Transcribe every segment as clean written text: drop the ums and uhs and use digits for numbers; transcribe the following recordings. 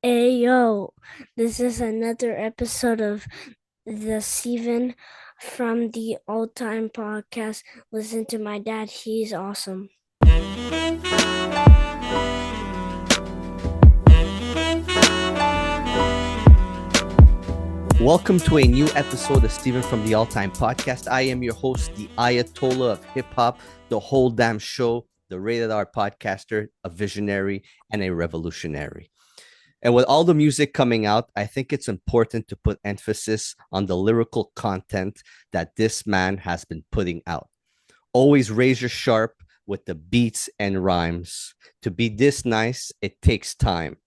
Hey yo, this is another episode of the Steven from the Old Time Podcast. Listen to my dad, he's awesome. Welcome to a new episode of Steven from the All Time Podcast. I am your host, the Ayatollah of hip hop, the whole damn show, the rated R podcaster, a visionary, and a revolutionary. And with all the music coming out, I think it's important to put emphasis on the lyrical content that this man has been putting out. Always razor sharp with the beats and rhymes. To be this nice, it takes time.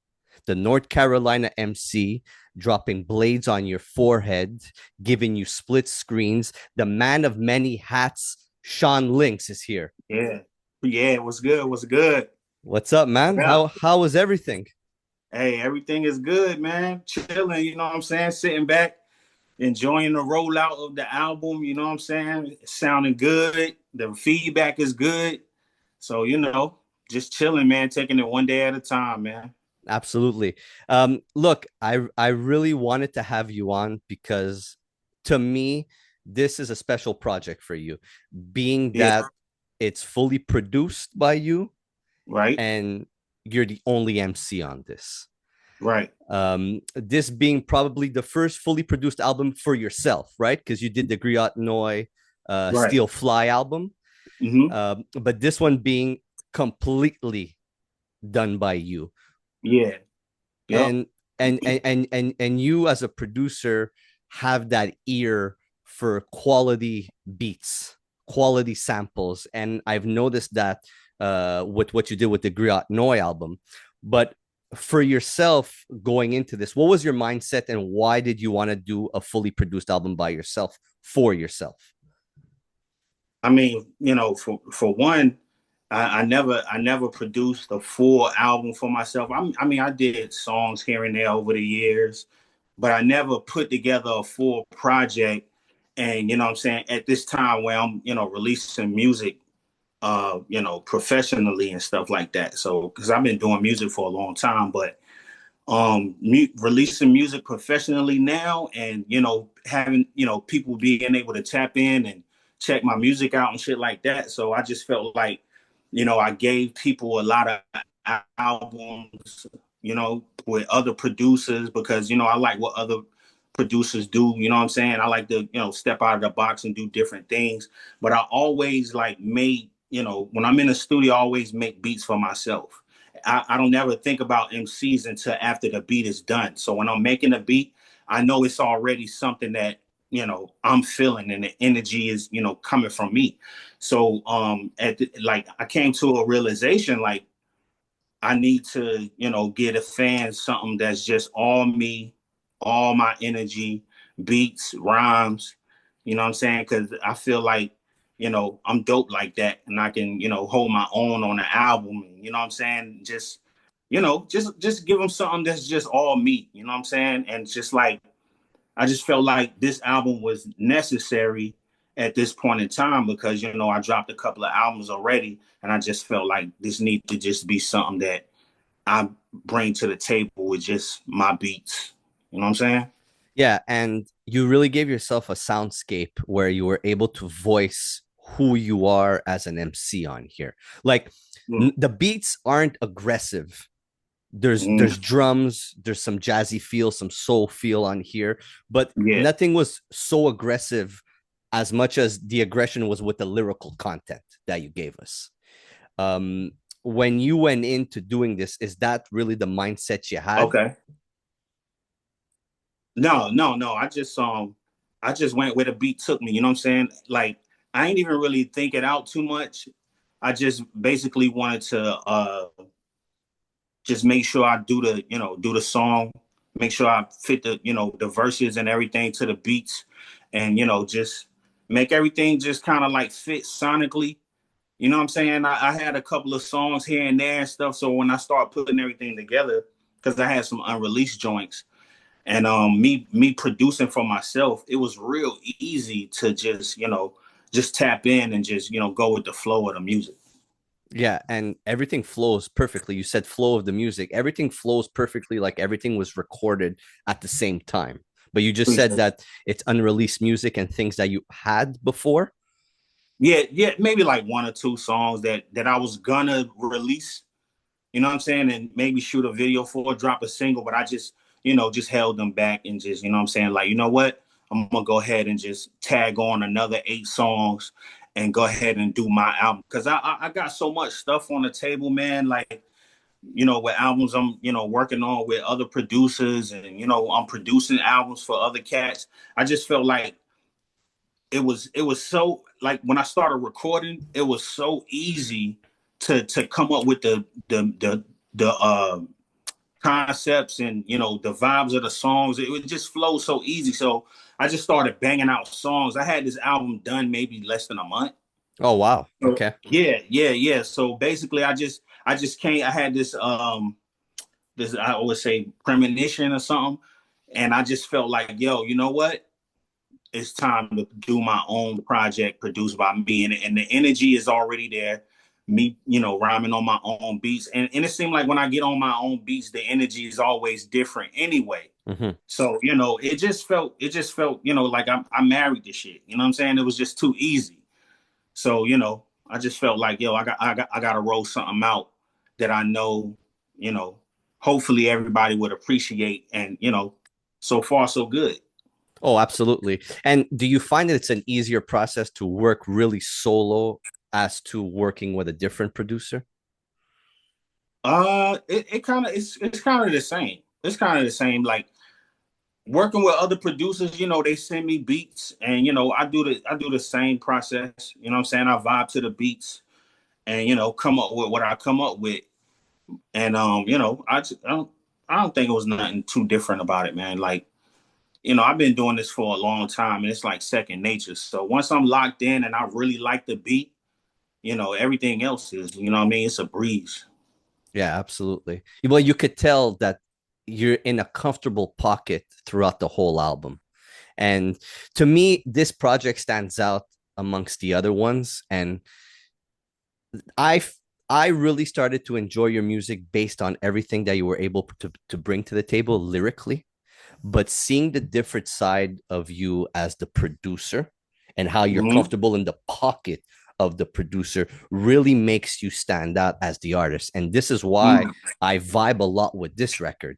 The North Carolina MC dropping blades on your forehead, giving you split screens. The man of many hats, Sean Lynx, is here. Yeah. Yeah, what's good? What's good? What's up, man? Yeah. How is everything? Hey, everything is good, man. Chilling, you know what I'm saying? Sitting back, enjoying the rollout of the album, you know what I'm saying? It's sounding good. The feedback is good. So, just chilling, man, taking it one day at a time, man. Absolutely. Look, I really wanted to have you on because to me, this is a special project for you, being Yeah, that it's fully produced by you right, and you're the only MC on this. right, This being probably the first fully produced album for yourself, right? Because you did the Griot Noi right. Steel Fly album. Mm-hmm. But this one being completely done by you. Yeah, yep, And and you as a producer have that ear for quality beats, quality samples. And I've noticed that with what you did with the Griot Noi album. But for yourself going into this, what was your mindset and why did you want to do a fully produced album by yourself for yourself? I mean, for one, I never produced a full album for myself. I mean, I did songs here and there over the years, but I never put together a full project. And you know what I'm saying, at this time where I'm, releasing music, professionally and stuff like that. So because I've been doing music for a long time, but releasing music professionally now, and having people being able to tap in and check my music out and shit like that. So I just felt like I gave people a lot of albums, with other producers, because I like what other producers do. You know what I'm saying? I like to step out of the box and do different things. But I always like made, when I'm in the studio, I always make beats for myself. I don't never think about MCs until after the beat is done. So when I'm making a beat, I know it's already something that I'm feeling, and the energy is coming from me. So like I came to a realization, like I need to get a fan something that's just all me, all my energy, beats, rhymes. You know what I'm saying? Because I feel like I'm dope like that, and I can hold my own on the album. You know what I'm saying? Just just give them something that's just all me. You know what I'm saying? And just like I just felt like this album was necessary at this point in time, because I dropped a couple of albums already, and I just felt like this need to just be something that I bring to the table with just my beats. You know what I'm saying? Yeah, and you really gave yourself a soundscape where you were able to voice who you are as an MC on here. Like the beats aren't aggressive. There's Mm-hmm. drums, there's some jazzy feel, some soul feel on here, but Yeah. nothing was so aggressive as much as the aggression was with the lyrical content that you gave us. Um, when you went into doing this, is that really the mindset you had? Okay. No, no, no. I just went where the beat took me. You know what I'm saying? Like I ain't even really think it out too much. I just basically wanted to just make sure I do the song, make sure I fit the verses and everything to the beats, and just make everything just kind of like fit sonically. You know what I'm saying? I had a couple of songs here and there and stuff. So when I started putting everything together, because I had some unreleased joints, and me producing for myself, it was real easy to just tap in and just go with the flow of the music. Yeah, and everything flows perfectly. You said flow of the music. Everything flows perfectly, like everything was recorded at the same time. But you just said that it's unreleased music and things that you had before. Yeah, yeah, maybe like one or two songs that I was gonna release, you know what I'm saying, and maybe shoot a video for, drop a single, but I just, just held them back and just, you know what I'm saying, like, you know what, I'm gonna go ahead and just tag on another 8 songs and go ahead and do my album because I got so much stuff on the table, man. Like, with albums I'm, working on with other producers, and I'm producing albums for other cats. I just felt like it was so, like, when I started recording, it was so easy to come up with the concepts and the vibes of the songs. It would just flow so easy. So I just started banging out songs. I had this album done maybe less than a month. Oh wow. So, Okay. yeah, yeah, yeah. So basically, I just came. I had this I always say premonition or something, and I just felt like, yo, you know what? It's time to do my own project produced by me, and the energy is already there. Me, rhyming on my own beats, and it seemed like when I get on my own beats, the energy is always different anyway. Hmm. So it just felt like I married this shit. You know what I'm saying? It was just too easy. So I just felt like, yo, I got to roll something out that I know, you know, hopefully everybody would appreciate, and so far so good. Oh, absolutely. And do you find that it's an easier process to work really solo as to working with a different producer? It kind of it's kind of the same. It's kind of the same. Like working with other producers, they send me beats, and I do the same process. You know what I'm saying? I vibe to the beats, and come up with what I come up with. And I don't think it was nothing too different about it, man. Like, I've been doing this for a long time, and it's like second nature. So once I'm locked in and I really like the beat, everything else is, what I mean, it's a breeze. Yeah, absolutely. Well, you could tell that you're in a comfortable pocket throughout the whole album. And to me, this project stands out amongst the other ones. And I I really started to enjoy your music based on everything that you were able to bring to the table lyrically, but seeing the different side of you as the producer and how you're Mm-hmm. comfortable in the pocket of the producer really makes you stand out as the artist. And this is why Mm-hmm. I vibe a lot with this record,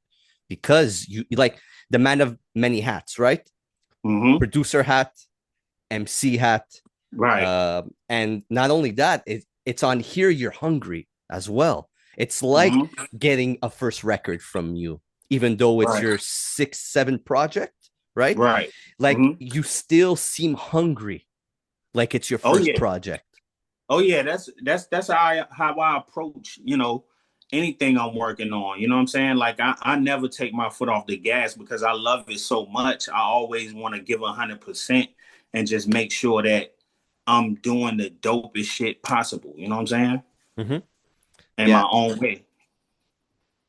because you like the man of many hats, right? Mm-hmm. Producer hat, MC hat, Right. and not only that, it's on Here You're Hungry as well. It's like Mm-hmm. getting a first record from you, even though it's Right. your sixth, seventh project, right? Right. Like Mm-hmm. you still seem hungry, like it's your Oh first yeah. project. Oh yeah. That's how I approach, anything I'm working on. You know what I'm saying? Like I never take my foot off the gas because I love it so much. I always want to give 100% and just make sure that I'm doing the dopest shit possible. You know what I'm saying? Mm-hmm. In Yeah, my own way.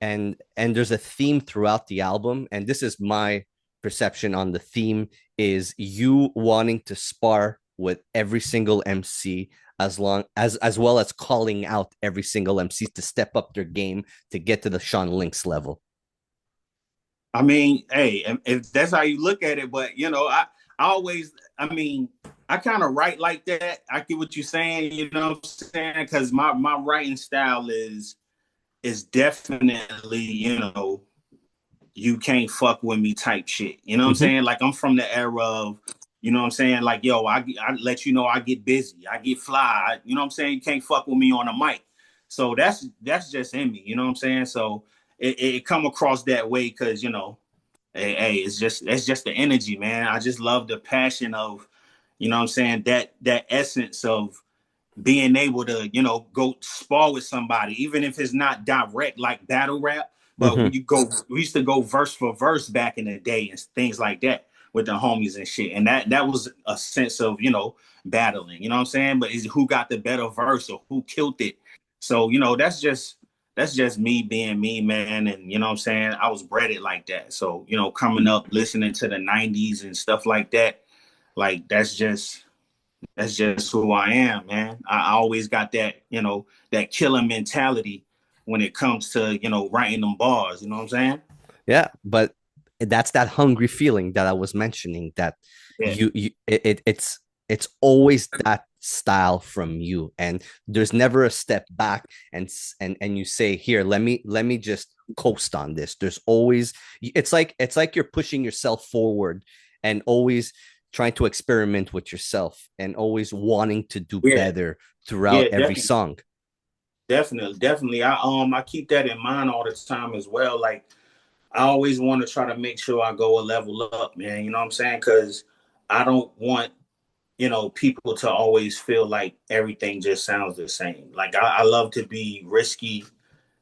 and there's a theme throughout the album, and this is my perception on the theme is you wanting to spar with every single MC, as well as calling out every single MC to step up their game to get to the Sean Lynx level. I mean, hey, if that's how you look at it, but I always, I mean, I kind of write like that. I get what you're saying, you know what I'm saying? Because my writing style is definitely, you can't fuck with me type shit. You know what I'm Mm-hmm. saying? Like I'm from the era of, what I'm saying? Like, yo, I let you know I get busy, I get fly. You know what I'm saying? You can't fuck with me on the mic. So that's just in me. You know what I'm saying? So it come across that way because hey, it's just the energy, man. I just love the passion of, what I'm saying, that essence of being able to, go spar with somebody, even if it's not direct like battle rap. But Mm-hmm. we used to go verse for verse back in the day and things like that with the homies and shit. And that was a sense of, battling, you know what I'm saying? But is who got the better verse or who killed it? So, that's just me being me, man. And you know what I'm saying? I was bred it like that. So, coming up listening to the 90s and stuff like that, like that's just That's just who I am, man. I always got that, that killer mentality when it comes to, writing them bars. You know what I'm saying? Yeah, but that's that hungry feeling that I was mentioning, that Yeah, it's always that style from you, and there's never a step back and you say, here, let me just coast on this. There's always, it's like you're pushing yourself forward and always trying to experiment with yourself and always wanting to do yeah, better throughout yeah, every definitely, song. definitely. I keep that in mind all the time as well. Like I always want to try to make sure I go a level up, man. You know what I'm saying? Because I don't want people to always feel like everything just sounds the same. Like I love to be risky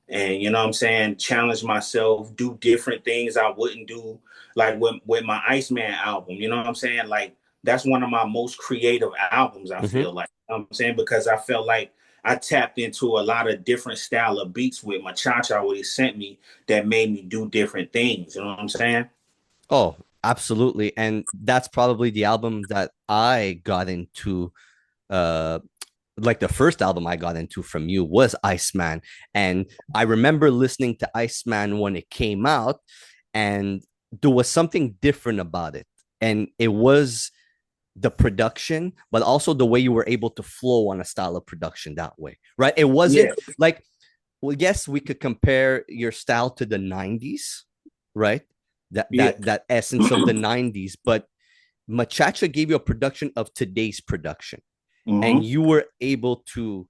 and you know what I'm saying, challenge myself, do different things I wouldn't do. Like with my Iceman album, you know what I'm saying? Like that's one of my most creative albums, I Mm-hmm. feel like. You know what I'm saying? Because I felt like I tapped into a lot of different style of beats with my cha-cha what he sent me that made me do different things. You know what I'm saying? Oh, absolutely. And that's probably the album that I got into. Like the first album I got into from you was Iceman. And I remember listening to Iceman when it came out, and there was something different about it. And it was the production, but also the way you were able to flow on a style of production that way, right? It Yeah. wasn't like, well, yes, we could compare your style to the 90s, right? That Yeah. that that essence of the 90s, but Machacha gave you a production of today's production, and Mm-hmm. you were able to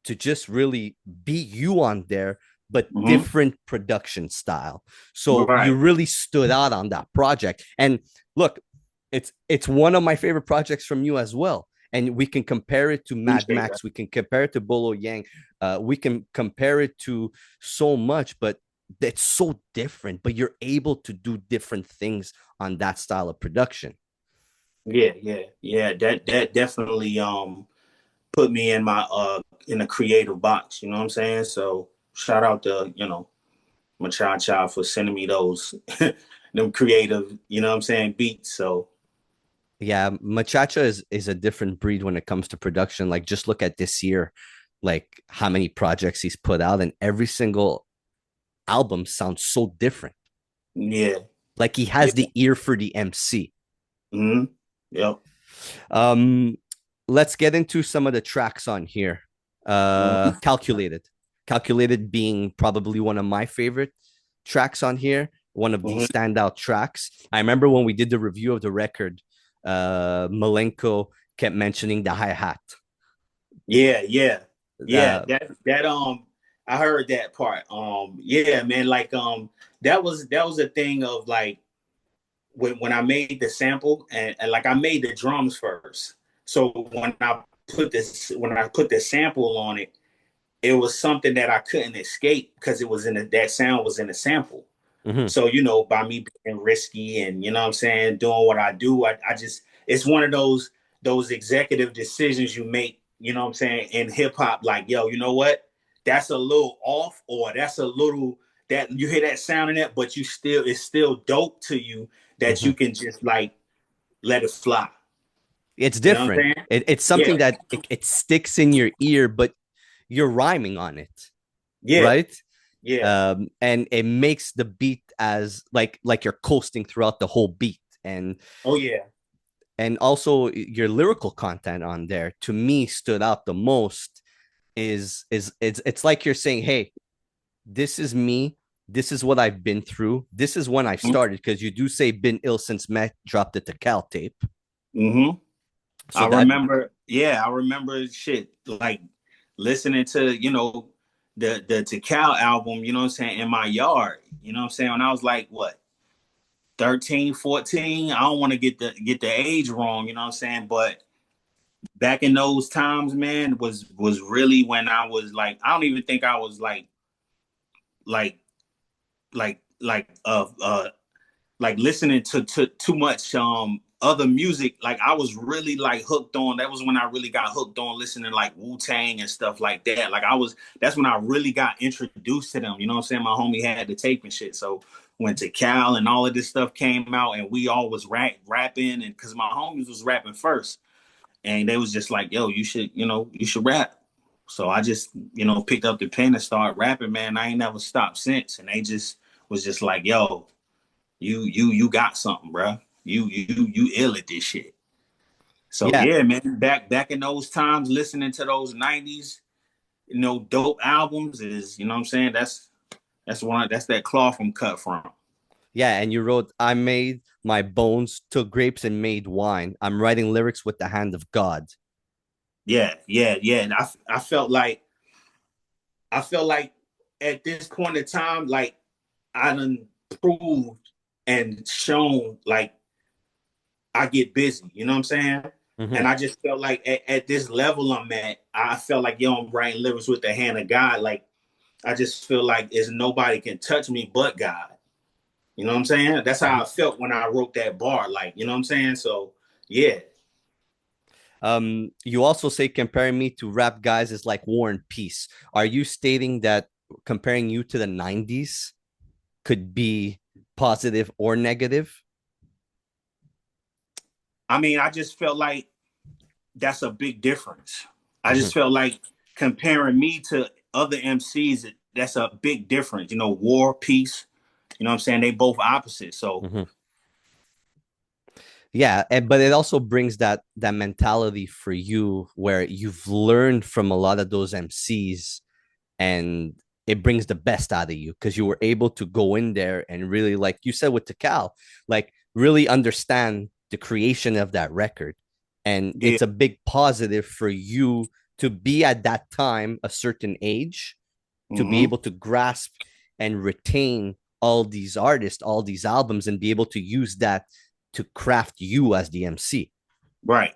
just really be you on there, but Mm-hmm. different production style. So you Right. really stood out on that project. And look, it's one of my favorite projects from you as well. And we can compare it to Mad Appreciate that. Max. We can compare it to Bolo Yang. We can compare it to so much, but it's so different. But you're able to do different things on that style of production. Yeah, yeah, yeah. That definitely put me in a creative box, you know what I'm saying? So shout out to, my child for sending me those them creative, you know what I'm saying, beats. So Yeah, Machacha is a different breed when it comes to production. Like, just look at this year, like how many projects he's put out, and every single album sounds so different. yeah, Like he has yeah. the ear for the MC. Mm-hmm. Yep. Um, let's get into some of the tracks on here. Mm-hmm. Calculated being probably one of my favorite tracks on here, one of the Mm-hmm. standout tracks. I remember when we did the review of the record, Malenko kept mentioning the hi-hat. Yeah, yeah. Yeah. Uh, That I heard that part. Yeah, man, like that was a thing of like when I made the sample and like I made the drums first. So when I put the sample on it, it was something that I couldn't escape because it was that sound was in the sample. mhm, So, by me being risky and you know what I'm saying, doing what I do, I just it's one of those executive decisions you make, you know what I'm saying, in hip hop, like, yo, you know what? That's a little off, or that's a little that you hear that sound in it, but it's still dope to you that mhm. you can just like let it fly. It's You know what I'm different. saying? It's something Yeah, that it sticks in your ear, but you're rhyming on it, yeah, right? yeah. And it makes the beat as like you're coasting throughout the whole beat, Oh yeah. and also your lyrical content on there to me stood out the most. Is it's like you're saying, hey, this is me, this is what I've been through, this is when I've started, because you do say been ill since Met dropped it to Cal tape. Mm-hmm. So that I remember shit like listening to, the Tikal album, you know what I'm saying, in my yard. You know what I'm saying? When I was like what, 13, 14. I don't want to get the age wrong, you know what I'm saying? But back in those times, man, was really when I was like, I don't even think I was like like listening to too much other music. Like I was really like hooked on. That was when I really got hooked on listening like Wu-Tang and stuff like that. Like that's when I really got introduced to them. You know what I'm saying? My homie had the tape and shit. So went to Cal and all of this stuff came out and we all was rapping, and because my homies was rapping first. and they was just like, yo, you should rap. So I just, picked up the pen and started rapping, man. I ain't never stopped since. And they just was just like, yo, you got something, bro. You ill at this shit. So Yeah, yeah, man, back in those times, listening to those '90s, dope albums is, you know what I'm saying? That's that cloth I'm cut from. yeah. And you wrote, I made my bones, took grapes and made wine. I'm writing lyrics with the hand of God. Yeah, yeah, yeah. And I felt like at this point in time, like I done proved and shown like I get busy, you know what I'm saying? Mhm. And I just felt like at this level I'm at, I felt like, yo, I'm writing lyrics with the hand of God. Like I just feel like there's nobody can touch me but God. You know what I'm saying? That's how I felt when I wrote that bar. Like, you know what I'm saying? So yeah. You also say comparing me to rap guys is like War and Peace. Are you stating that comparing you to the 90s could be positive or negative? I mean, I just felt like that's a big difference. I Mhm. just felt like comparing me to other MCs, that's a big difference. War, peace, you know what I'm saying? They both opposites. So Mhm. Yeah, but it also brings that mentality for you where you've learned from a lot of those MCs, and it brings the best out of you because you were able to go in there and really, like you said with Takal, like really understand the creation of that record. And yeah. it's a big positive for you to be at that time a certain age, to be Mm-hmm. able to grasp and retain all these artists, all these albums, and be able to use that to craft you as the MC. Right.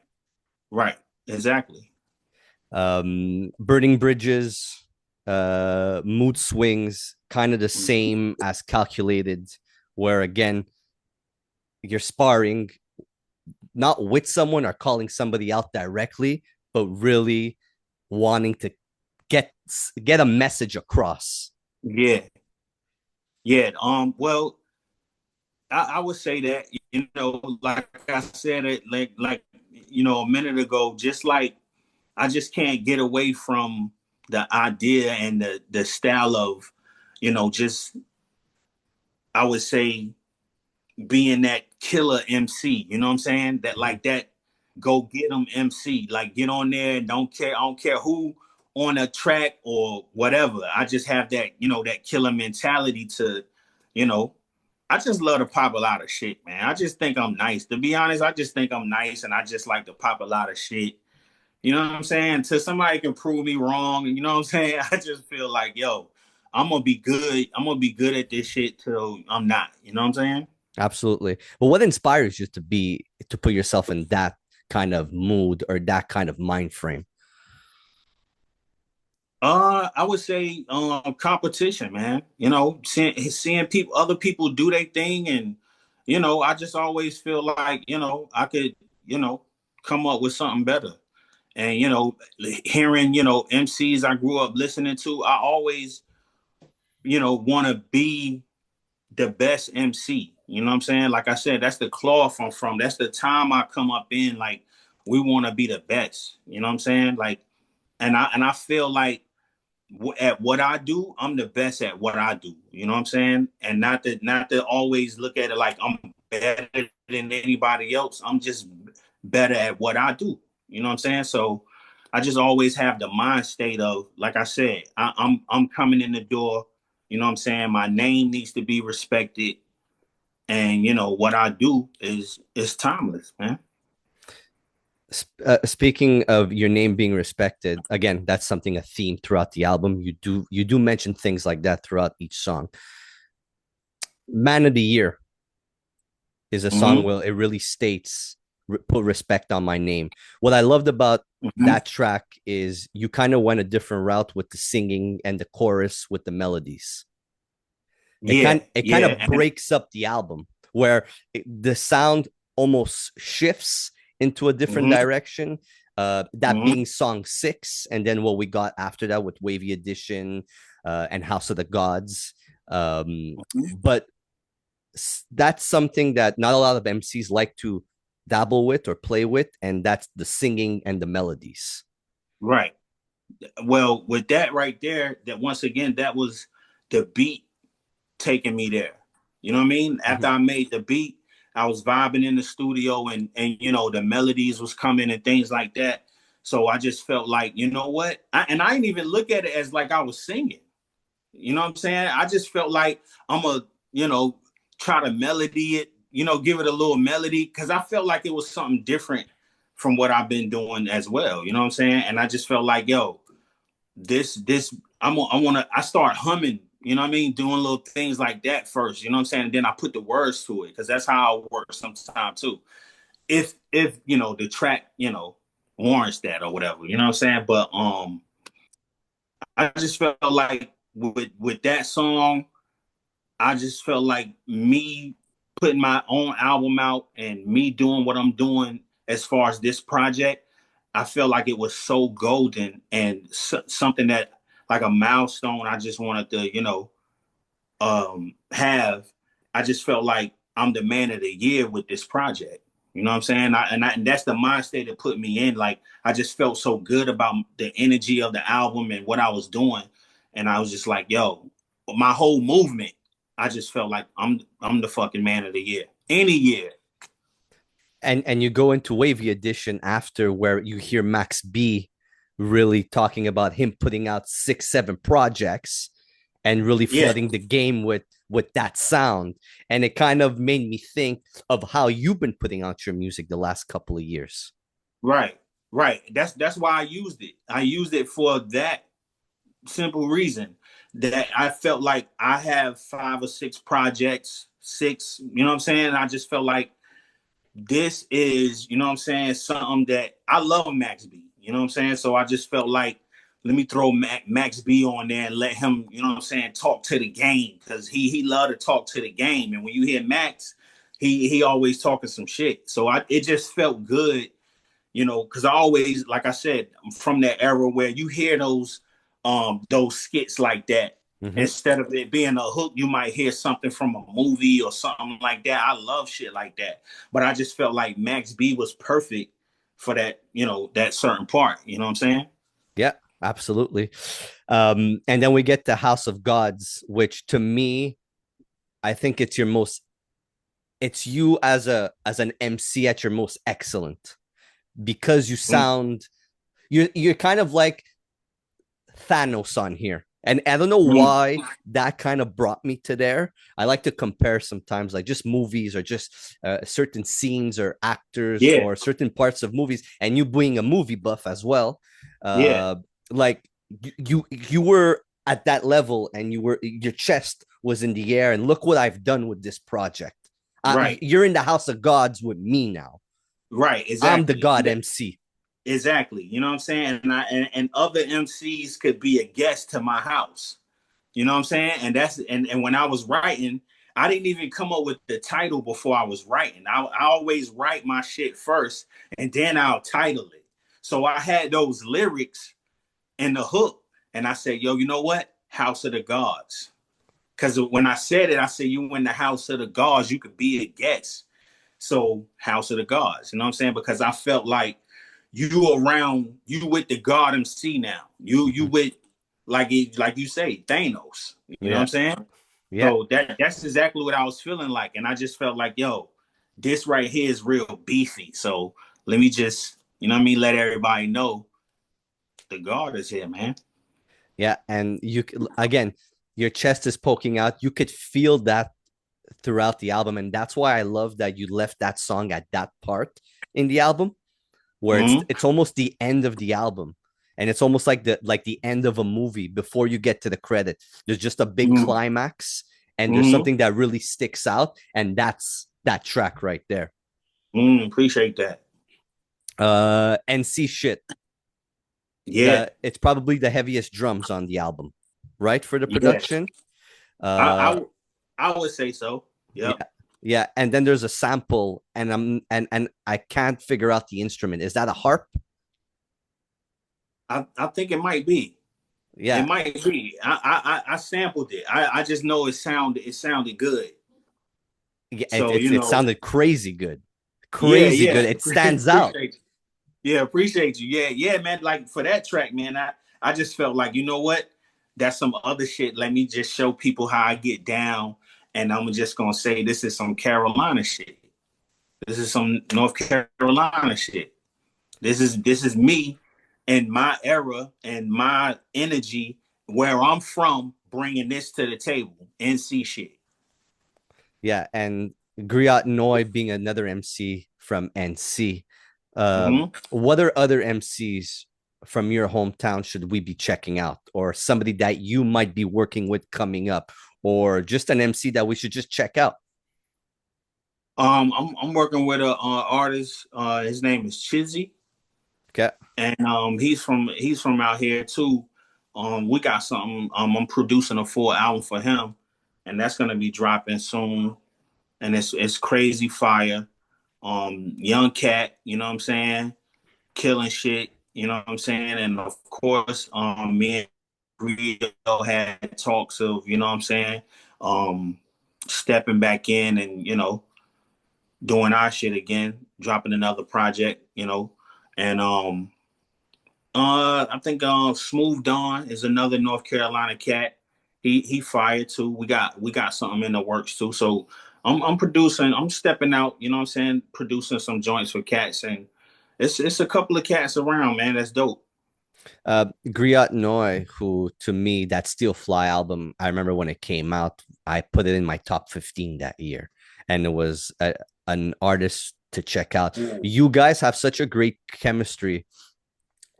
Right. Exactly. Burning Bridges, Mood Swings, kind of the Mm-hmm. same as Calculated, where again, you're sparring not with someone or calling somebody out directly, but really wanting to get get a message across. Yeah. Yeah. Well, I would say that, like I said it like a minute ago, just like I just can't get away from the idea and the style of, just I would say being that killer MC, you know what I'm saying? That Mm-hmm. like that go get them MC, like get on there and don't care. I don't care who on a track or whatever. I just have that, that killer mentality to, you know, I just love to pop a lot of shit, man. I just think I'm nice. To be honest, I just think I'm nice and I just like to pop a lot of shit. You know what I'm saying? Until somebody can prove me wrong, you know what I'm saying? I just feel like, yo, I'm gonna be good. I'm gonna be good at this shit till I'm not. You know what I'm saying? Absolutely. But what inspires you to put yourself in that kind of mood or that kind of mind frame? I would say competition, man. Seeing people, other people do their thing, and I just always feel like I could come up with something better. And hearing MCs I grew up listening to, I always want to be the best MC. You know what I'm saying? Like I said, that's the cloth I'm from. That's the time I come up in. Like we want to be the best. You know what I'm saying? Like, and I feel like at what I do, I'm the best at what I do. You know what I'm saying? And not to always look at it like I'm better than anybody else. I'm just better at what I do. You know what I'm saying? So I just always have the mind state of, like I said, I'm coming in the door. You know what I'm saying? My name needs to be respected, and what I do is timeless, man. Speaking of your name being respected, again, that's something a theme throughout the album. You do mention things like that throughout each song. Man of the Year is a song Mm-hmm. where it really states put respect on my name. What I loved about Mm-hmm. that track is you kind of went a different route with the singing and the chorus with the melodies. Yeah, It kind yeah, of breaks up the album where the sound almost shifts into a different mm-hmm. direction. That Mm-hmm. being song 6, and then what we got after that with Wavy Edition and House of the Gods. Mm-hmm. But that's something that not a lot of MCs like to dabble with or play with, and that's the singing and the melodies. Right. Well, with that right there, that once again, that was the beat taking me there. You know what I mean? After Mhm. I made the beat, I was vibing in the studio, and the melodies was coming and things like that. So I just felt like, you know what? And I didn't even look at it as like I was singing. You know what I'm saying? I just felt like I'm a, try to melody it, give it a little melody, because I felt like it was something different from what I've been doing as well. You know what I'm saying? And I just felt like, yo, this I start humming, you know what I mean, doing little things like that first, you know what I'm saying, and then I put the words to it, because that's how I work sometimes too, if the track warrants that or whatever, you know what I'm saying. But I just felt like with that song, I just felt like me putting my own album out and me doing what I'm doing as far as this project, I felt like it was so golden and something that, like, a milestone I just wanted to, have. I just felt like I'm the man of the year with this project. You know what I'm saying? And that's the mind state that put me in. Like, I just felt so good about the energy of the album and what I was doing. And I was just like, yo, my whole movement, I just felt like I'm the fucking man of the year. Any year. And you go into Wavy Edition after, where you hear Max B really talking about him putting out 6 7 projects and really Yeah. flooding the game with that sound. And it kind of made me think of how you've been putting out your music the last couple of years. Right. Right. That's why I used it. I used it for that simple reason, that I felt like I have 5 or 6 projects, six, you know what I'm saying? I just felt like this is, you know what I'm saying, something that I love Max B, you know what I'm saying? So I just felt like, let me throw Max B on there and let him, you know what I'm saying, talk to the game, because he loved to talk to the game. And when you hear Max, he always talking some shit. So it just felt good, because I always, like I said, I'm from that era where you hear those skits like that. Mm-hmm. Instead of it being a hook, you might hear something from a movie or something like that. I love shit like that. But I just felt like Max B was perfect for that, that certain part. You know what I'm saying? Yeah, absolutely. And then we get the House of Gods, which to me, I think it's you as an MC at your most excellent, because you Mm, sound, you're kind of like Thanos on here. And I don't know mm, why that kind of brought me to there. I like to compare sometimes, like just movies or just certain scenes or actors yeah, or certain parts of movies. And you being a movie buff as well, yeah, like you were at that level, and your chest was in the air. And look what I've done with this project. right, You're in the House of Gods with me now. right, I'm the exactly. God MC. Exactly. You know what I'm saying? And other MCs could be a guest to my house. You know what I'm saying? And when I was writing, I didn't even come up with the title before I was writing. I always write my shit first, and then I'll title it. So I had those lyrics in the hook, and I said, yo, you know what? House of the Gods. Because when I said it, I said, you in the House of the Gods, you could be a guest. So House of the Gods, you know what I'm saying? Because I felt like you with the God MC now. You Mhm. with, like you say, Thanos. You know what Yeah, I'm saying? yeah. So that's exactly what I was feeling like. And I just felt like, yo, this right here is real beefy. So let me just, you know what I mean, let everybody know the God is here, man. Yeah, and again, your chest is poking out. You could feel that throughout the album, and that's why I love that you left that song at that part in the album, where Mm-hmm. it's almost the end of the album, and it's almost like the end of a movie before you get to the credit. There's just a big Mm-hmm. climax, and there's Mm-hmm. something that really sticks out, and that's that track right there. Appreciate that. NC shit. Yeah. It's probably the heaviest drums on the album, right, for the Yeah. production. I, Uh, I, I would say so. yeah, Yep. yeah, and then there's a sample, and and I can't figure out the instrument. Is that a harp? I think it might be. It Yeah, might be. I sampled it. I just know it sounded good. yeah, So it sounded crazy good. Yeah, crazy yeah. good. It stands out. Appreciate you. Yeah, appreciate you. Yeah, yeah, man. Like for that track, man, I just felt like, you know what? That's some other shit. Let me just show people how I get down. And I'm just gonna say this is some Carolina shit. This is some North Carolina shit. This is me and my era and my energy where I'm from bringing this to the table. NC shit. Yeah, and Griot Noy being another MC from NC. Mm-hmm. What are other MCs from your hometown should we be checking out, or somebody that you might be working with coming up, or just an MC that we should just check out? I'm working with a artist. His name is Chizzy, Okay. and he's from out here too. We got something. I'm producing a full album for him, and that's gonna be dropping soon. And it's crazy fire. Young cat, you know what I'm saying? Killing shit, you know what I'm saying? And of course, me and Rio had talks of, you know what I'm saying? Um, stepping back in and, doing our shit again, dropping another project, and I think Smooth Dawn is another North Carolina cat. He fired too. We got something in the works too. So I'm producing. I'm stepping out. You know what I'm saying? Producing some joints for cats, and it's a couple of cats around, man. That's dope. Griot Noy, who to me, that Steel Fly album, I remember when it came out, I put it in my top 15 that year. And it was an artist to check out. You guys have such a great chemistry,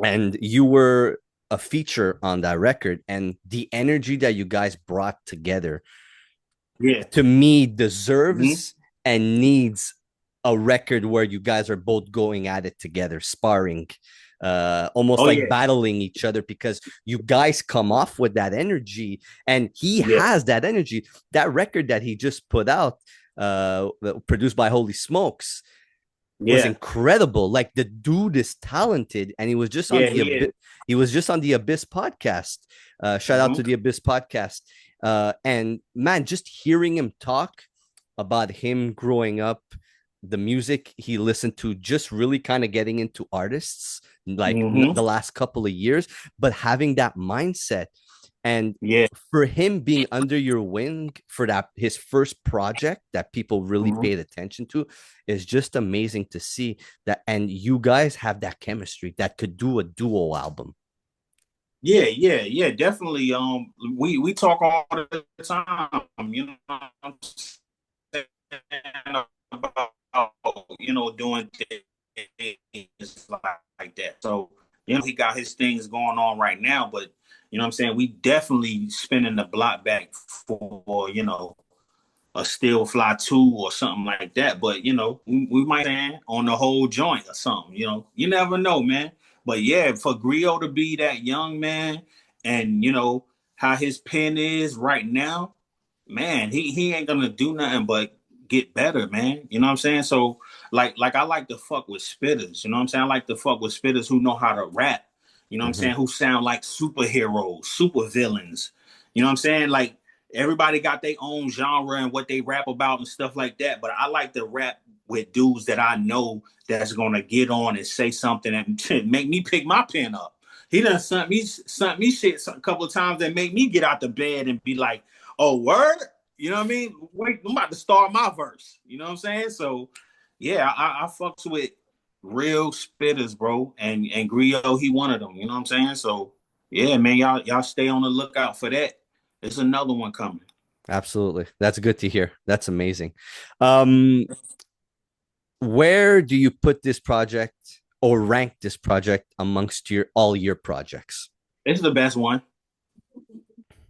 and you were a feature on that record. And the energy that you guys brought together, Yeah. to me, Mm-hmm. deserves and needs a record where you guys are both going at it together, sparring, almost Oh like yeah. battling each other, because you guys come off with that energy and he Yeah. has that energy. That record that he just put out, produced by Holy Smokes, was Yeah. incredible. Like, the dude is talented, and Yeah. He is. he was just on the Abyss podcast. Shout out Mm-hmm. to the Abyss podcast. And man, just hearing him talk about him growing up, the music he listened to, just really kind of getting into artists like Mm-hmm. the last couple of years, but having that mindset. And Yeah. for him being under your wing for that, his first project that people really Mm-hmm. paid attention to, is just amazing to see that. And you guys have that chemistry that could do a duo album. Yeah, yeah, yeah, definitely. We talk all the time, what I'm saying, about doing things like that. So, he got his things going on right now, but what I'm saying, we definitely spinning the block back for, a Steel Fly 2 or something like that. But we might stand on the whole joint or something. You never know, man. But yeah, for Griot to be that young man, and how his pen is right now, man, he ain't gonna do nothing but get better, man. You know what I'm saying? So like I like to fuck with spitters. You know what I'm saying? I like to fuck with spitters who know how to rap. You know what I'm Mm-hmm. saying? Who sound like superheroes, super villains. You know what I'm saying? Like, everybody got their own genre and what they rap about and stuff like that. But I like to rap with dudes that I know that's gonna get on and say something and make me pick my pen up. He done sent me shit a couple of times that make me get out the bed and be like, "Oh, word." You know what I mean? Wait, I'm about to start my verse. You know what I'm saying? So, yeah, I fucks with real spitters, bro. And Griot, he one of them. You know what I'm saying? So, yeah, man, y'all stay on the lookout for that. There's another one coming. Absolutely. That's good to hear. That's amazing. Um, where do you put this project, or rank this project amongst all your projects? It's the best one.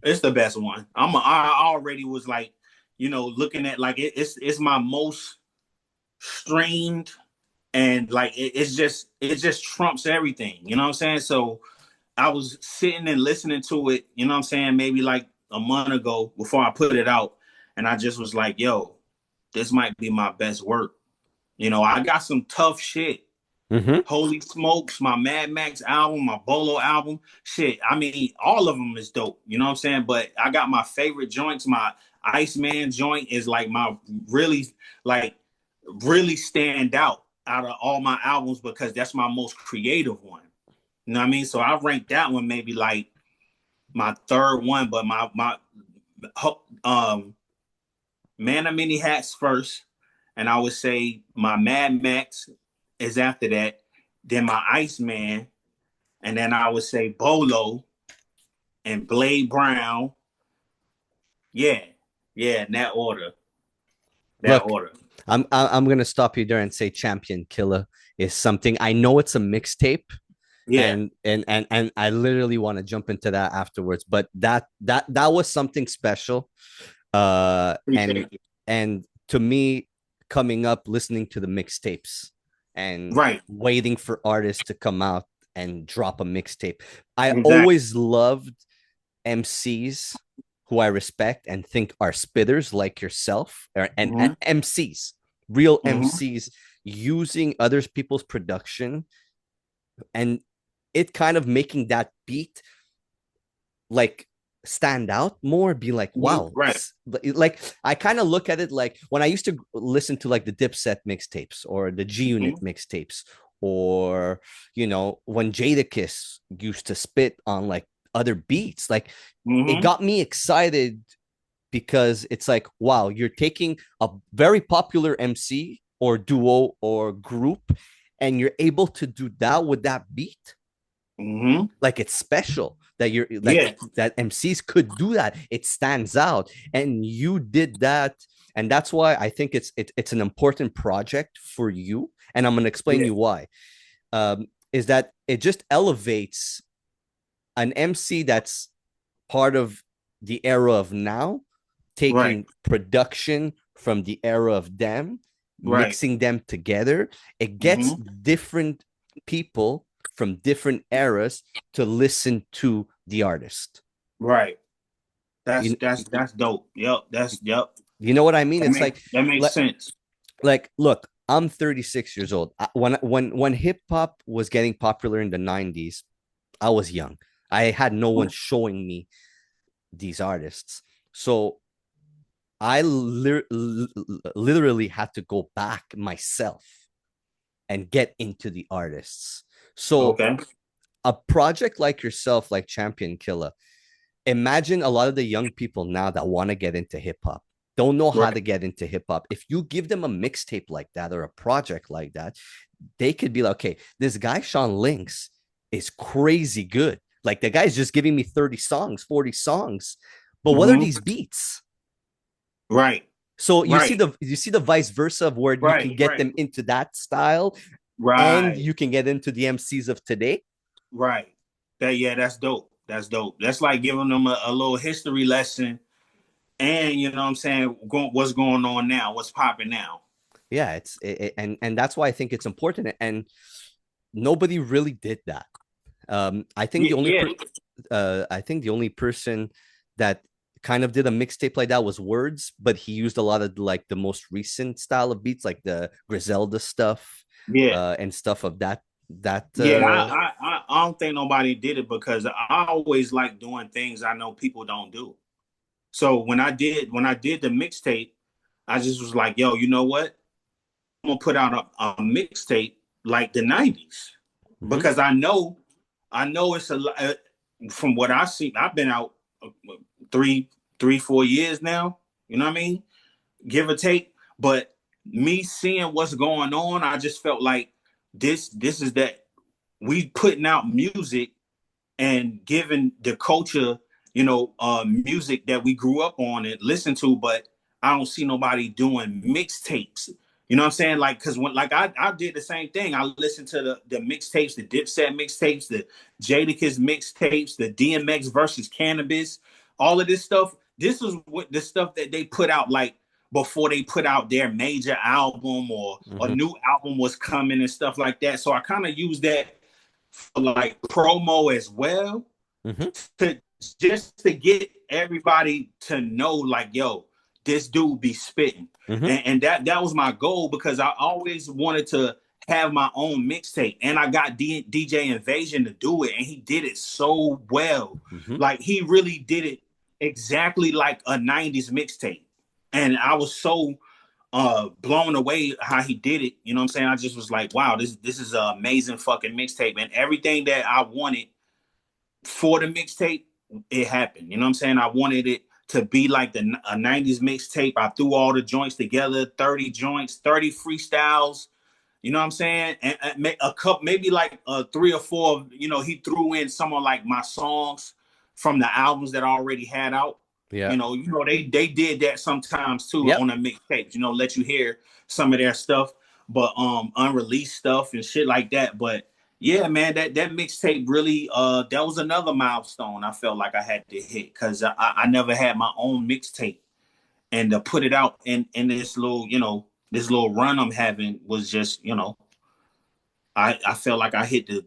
It's the best one. I already was like, looking at like it's my most streamed, and like it just trumps everything. You know what I'm saying? So I was sitting and listening to it, you know what I'm saying, maybe like a month ago before I put it out. And I just was like, yo, this might be my best work. I got some tough shit. Mm-hmm. Holy Smokes, my Mad Max album, my Bolo album, shit. I mean, all of them is dope. You know what I'm saying? But I got my favorite joints. My Iceman joint is like my really like really stand out of all my albums because that's my most creative one. You know what I mean? So I ranked that one maybe like my third one, but my Man of Many Hats first, and I would say my Mad Max is after that, then my Iceman, and then I would say Bolo and Blade Brown. Yeah, yeah, in that order. That Look, order. I'm gonna stop you there and say Champion Killer is something. I know it's a mixtape, Yeah, and I literally want to jump into that afterwards. But that was something special. Uh, and appreciate it. and to me, coming up, listening to the mixtapes and Right, waiting for artists to come out and drop a mixtape. I exactly. always loved MCs who I respect and think are spitters like yourself, and Mm-hmm. MCs, real Mm-hmm. MCs using other people's production and it kind of making that beat like stand out more, be like, Mm-hmm. wow, Right. like I kind of look at it like when I used to listen to like the Dipset mixtapes or the G Unit Mm-hmm. mixtapes, or when Jadakiss used to spit on like other beats, like it Mm-hmm. got me excited because it's like, wow, you're taking a very popular MC or duo or group and you're able to do that with that beat. Mm-hmm. Like it's special that you're like Yeah. that MCs could do that. It stands out, and you did that, and that's why I think it's an important project for you. And I'm gonna explain Yeah. you why. Is that it just elevates an MC that's part of the era of now, Right. taking production from the era of them, Right. mixing them together. It gets Mm-hmm. different people from different eras to listen to the artist. Right. You, That's dope. Yep. Yep. you know what I mean? It's That makes like, sense. look, I'm 36 years old. When hip hop was getting popular in the 90s, I was young. I had no one showing me these artists. So I literally had to go back myself and get into the artists. So Okay. a project like yourself, like Champion Killer, imagine a lot of the young people now that want to get into hip hop, don't know how Right. to get into hip hop. If you give them a mixtape like that or a project like that, they could be like, okay, this guy Sean Lynx is crazy good. Like the guy's just giving me 30 songs, 40 songs. But what are Mm-hmm. these beats? Right. So Right. you see the vice versa of where you can Right. get Right. them into that style and Right. you can get into the MCs of today. Right. That's dope. That's dope. That's like giving them a little history lesson, and you know what I'm saying, what's going on now, what's popping now. Yeah, and that's why I think it's important. And nobody really did that. I think Yeah. Yeah. I think the only person that kind of did a mixtape like that was Words, but he used a lot of like the most recent style of beats, like the Griselda stuff, Yeah. and stuff of that. Yeah. I don't think nobody did it because I always like doing things I know people don't do. So when I did the mixtape, I just was like, yo, you know what? I'm gonna put out a mixtape like the '90s Mhm. because I know it's a lot. From what I see, I've been out three, 4 years now. You know what I mean, give or take. But me seeing what's going on, I just felt like this is that we putting out music and giving the culture, music that we grew up on and listened to, but I don't see nobody doing mixtapes. You know what I'm saying? Like, cause when like I did the same thing. I listened to the mixtapes, the Dipset mixtapes, the Jadakiss mixtapes, the DMX versus Cannabis, all of this stuff. This is what the stuff that they put out like before they put out their major album or a Mhm. new album was coming and stuff like that. So I kind of use that for like promo as well, Mhm. to just to get everybody to know like, yo, this dude be spitting. Mhm. And that was my goal because I always wanted to have my own mixtape, and I got DJ Invasion to do it, and he did it so well. Mhm. Like he really did it exactly like a '90s mixtape, and I was so blown away how he did it. You know what I'm saying? I just was like, wow, this is an amazing fucking mixtape, and everything that I wanted for the mixtape, it happened. You know what I'm saying? I wanted it to be like a 90s mixtape. I threw all the joints together, 30 joints, 30 freestyles. You know what I'm saying? And a couple, maybe like three or four. You know, he threw in some of like my songs from the albums that I already had out. Yeah. They did that sometimes too Yep. on the mixtapes. You know, let you hear some of their stuff, but unreleased stuff and shit like that. But yeah, man, that mixtape really that was another milestone I felt like I had to hit because I never had my own mixtape, and to put it out in this little this little run I'm having was just I felt like I hit the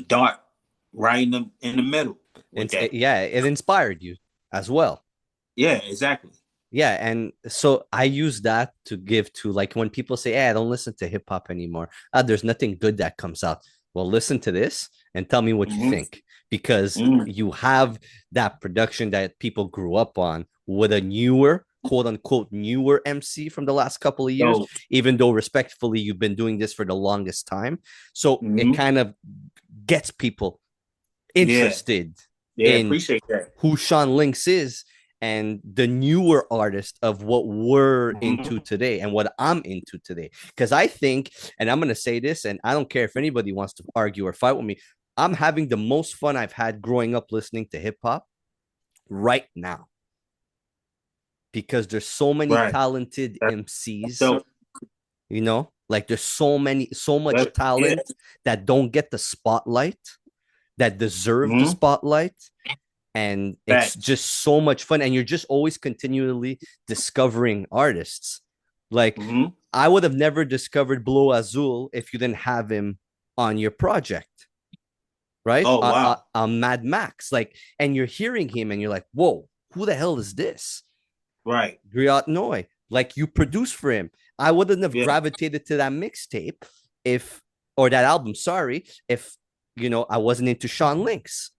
dart right in the middle with that. Yeah, it inspired you as well. Yeah, exactly. Yeah, and so I use that to give to, like, when people say, "Hey, I don't listen to hip hop anymore. There's nothing good that comes out." Well, listen to this and tell me what you Mm-hmm. think, because Mm-hmm. you have that production that people grew up on with a newer, quote unquote, newer MC from the last couple of years, So, even though respectfully you've been doing this for the longest time. So it mm-hmm. kind of gets people Yeah, interested yeah, in appreciate that. who Sean Lynx is and the newer artist of what we're into Mm-hmm. today and what I'm into today. Because I think, and I'm going to say this, and I don't care if anybody wants to argue or fight with me, I'm having the most fun I've had growing up listening to hip hop right now, because there's so many Right. talented That's MCs, dope. like there's so much Yeah. talent that don't get the spotlight, that deserve the Mm-hmm. spotlight, and it's Facts. just so much fun, and you're just always continually discovering artists. Like, Mm-hmm. I would have never discovered Blow Azul if you didn't have him on your project, right? Oh wow. On Mad Max, like, and you're hearing him and you're like, whoa, who the hell is this? Right. Griot Noy, like, you produced for him. I wouldn't have Yeah. gravitated to that mixtape if, or that album, sorry, if I wasn't into Sean Lynx,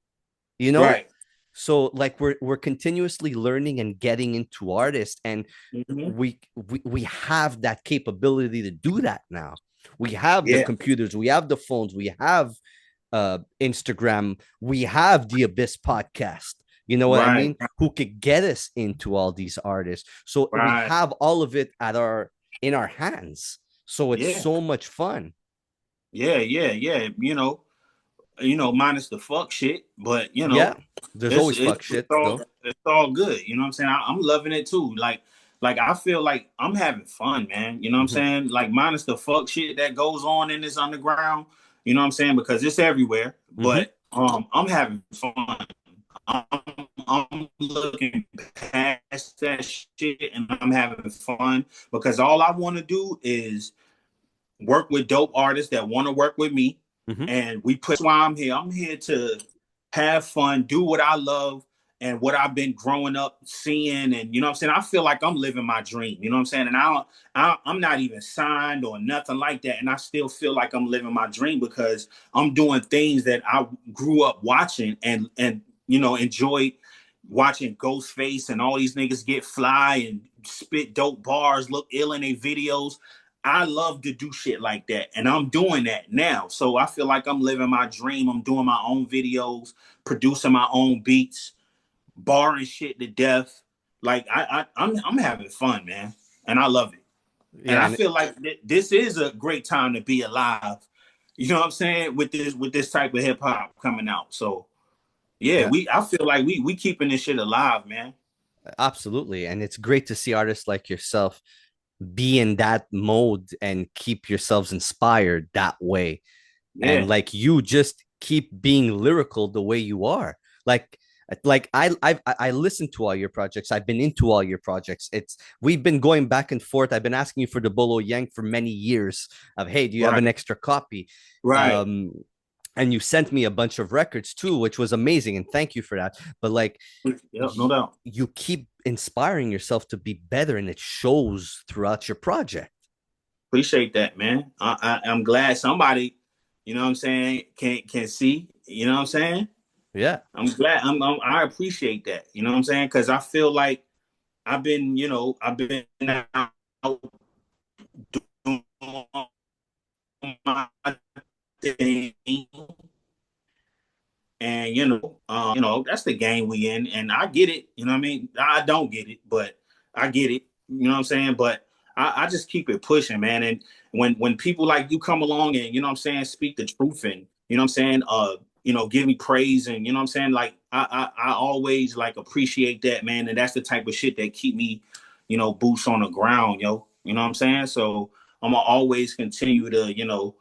you know Right. so, like, we're continuously learning and getting into artists, and Mm-hmm. we have that capability to do that now. We have the Yeah. computers, we have the phones, we have Instagram, we have the Abyss podcast, you know what I Right. mean, who could get us into all these artists. So we Right. have all of it in our hands, so it's Yeah. so much fun. Yeah. Yeah. Yeah. Minus the fuck shit, but Yeah, there's it's always it's, fuck it's shit all still. it's all good. You know what I'm saying? I'm loving it too. Like I feel like I'm having fun, man. You know what I'm Mm-hmm. saying? Like minus the fuck shit that goes on in this underground. You know what I'm saying? Because it's everywhere. Mm-hmm. But I'm having fun. I'm looking past that shit and I'm having fun because all I want to do is work with dope artists that want to work with me. Mm-hmm. And we put why I'm here. I'm here to have fun, do what I love and what I've been growing up seeing. And you know what I'm saying? I feel like I'm living my dream. You know what I'm saying? And I'm not even signed or nothing like that. And I still feel like I'm living my dream because I'm doing things that I grew up watching and enjoyed watching Ghostface and all these niggas get fly and spit dope bars, look ill in their videos. I love to do shit like that, and I'm doing that now. So I feel like I'm living my dream. I'm doing my own videos, producing my own beats, barring shit to death. Like I'm having fun, man, and I love it. And Yeah, I and feel like this is a great time to be alive. You know what I'm saying? With this type of hip hop coming out. So yeah, yeah, I feel like we keeping this shit alive, man. absolutely. And it's great to see artists like yourself be in that mode and keep yourselves inspired that way. And, Yeah. like, you just keep being lyrical the way you are. Like I listened to all your projects. I've been into all your projects. We've been going back and forth. I've been asking you for the Bolo Yang for many years of, hey, do you have Right. an extra copy? Right. Um, and you sent me a bunch of records too, which was amazing, and thank you for that. But, like, Yep. No doubt. you keep inspiring yourself to be better, and it shows throughout your project. Appreciate that, man. I'm glad somebody, you know what I'm saying, can see. You know what I'm saying? Yeah. I'm glad. I appreciate that. You know what I'm saying? Because I feel like I've been out that's the game we in, and I get it. You know what I mean? I don't get it, but I get it. You know what I'm saying? But I just keep it pushing, man. And when people like you come along and speak the truth and give me praise and like I always like appreciate that, man. And that's the type of shit that keep me, boots on the ground, yo. You know what I'm saying? So I'm gonna always continue to,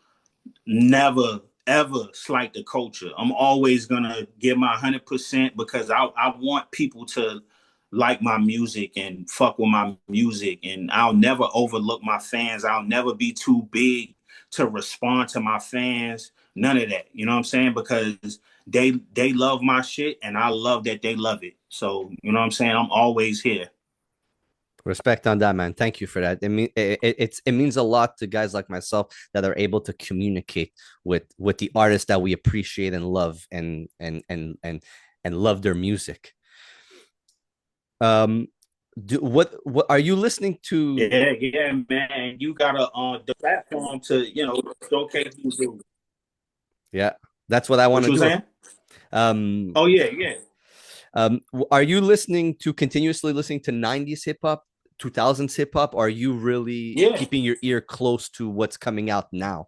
never ever slight the culture. I'm always gonna give my 100% because I want people to like my music and fuck with my music, and I'll never overlook my fans. I'll never be too big to respond to my fans. None of that. You know what I'm saying? Because they love my shit and I love that they love it. So, you know what I'm saying? I'm always here. Respect on that, man. Thank you for that. It means a lot to guys like myself that are able to communicate with the artists that we appreciate and love and love their music. What are you listening to? Yeah, man. You gotta the platform to showcase you. Yeah, that's what I want What to you were do. saying? Um, Oh yeah. are you continuously listening to 90s hip hop, 2000s hip hop? Or are you really Yeah. keeping your ear close to what's coming out now?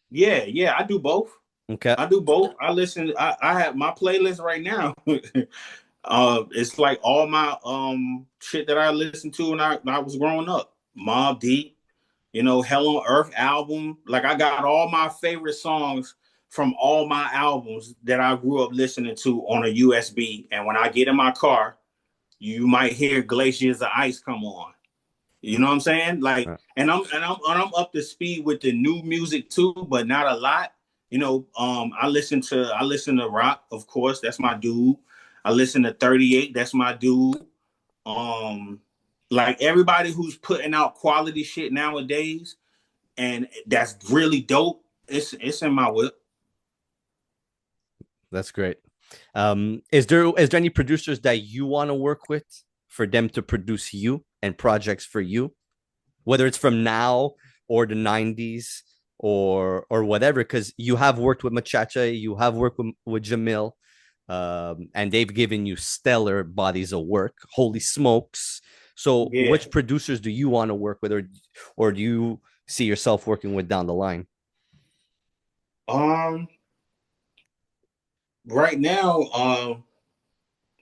Yeah. I do both. Okay. I do both. I listen. I have my playlist right now. It's like all my shit that I listened to when I was growing up. Mobb Deep, Hell on Earth album. Like I got all my favorite songs from all my albums that I grew up listening to on a USB. And when I get in my car, you might hear Glaciers of Ice come on. You know what I'm saying? Like, and I'm up to speed with the new music too, but not a lot. I listen to rock, of course, that's my dude. I listen to 38, that's my dude. Like everybody who's putting out quality shit nowadays, and that's really dope. It's in my whip. That's great. Is there any producers that you want to work with for them to produce you and projects for you, whether it's from now or the 90s or whatever? Because you have worked with Machacha, you have worked with Jamil, and they've given you stellar bodies of work. Holy smokes! So, Yeah. which producers do you want to work with, or do you see yourself working with down the line? Um. Right now,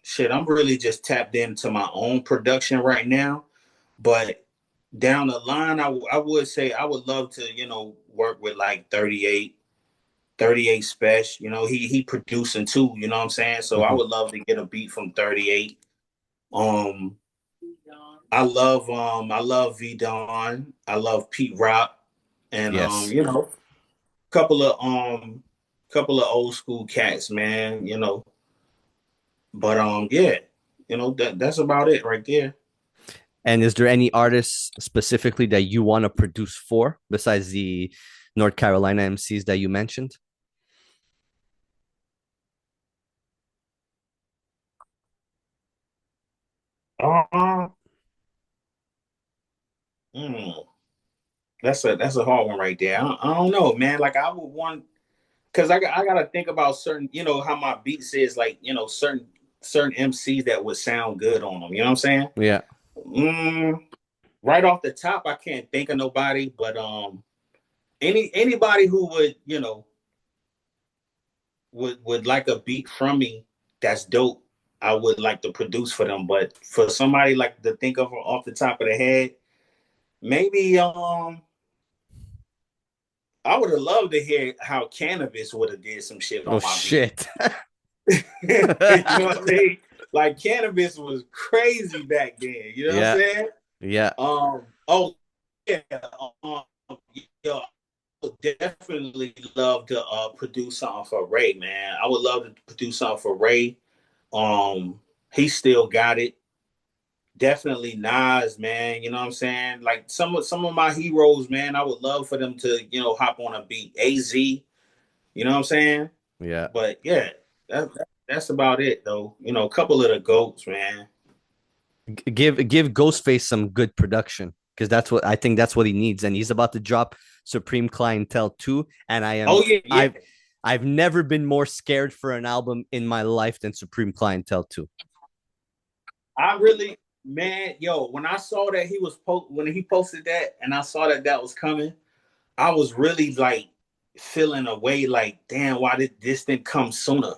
shit, I'm really just tapped into my own production right now. But down the line, I would say I would love to, work with like 38 Special. He producing too, you know what I'm saying? So I Mhm. would love to get a beat from 38. Um, I love V Don. I love Pete Rock, and Yes. couple of couple of old school cats, man. But yeah, that's about it right there. And is there any artists specifically that you want to produce for besides the North Carolina MCs that you mentioned? Uh, mm, that's a hard one right there. I don't know, man. Like I would want, because I gotta think about certain, how my beats is like, certain MCs that would sound good on them. You know what I'm saying? Yeah. Mm, right off the top, I can't think of nobody, but anybody who would, would like a beat from me, that's dope. I would like to produce for them. But for somebody like to think of off the top of the head, maybe I would have loved to hear how Cannabis would have did some shit Oh on my beat. shit. You know what I mean? Like Cannabis was crazy back then. You know what I'm Yeah. saying? Yeah. Oh yeah. Um, yo, I would definitely love to produce something for Ray, man. I would love to produce something for Ray. He still got it. Definitely Nas, man. You know what I'm saying? Like some of my heroes, man. I would love for them to, hop on a beat. AZ, you know what I'm saying? Yeah. But yeah, that's about it though. A couple of the goats, man. Give Ghostface some good production, because that's what he needs, and he's about to drop Supreme Clientele 2, and Oh yeah, I yeah. I've never been more scared for an album in my life than Supreme Clientele 2. I really, man, yo, when I saw that when he posted that, and I saw that was coming, I was really like feeling a way, like, damn, why did this didn't come sooner?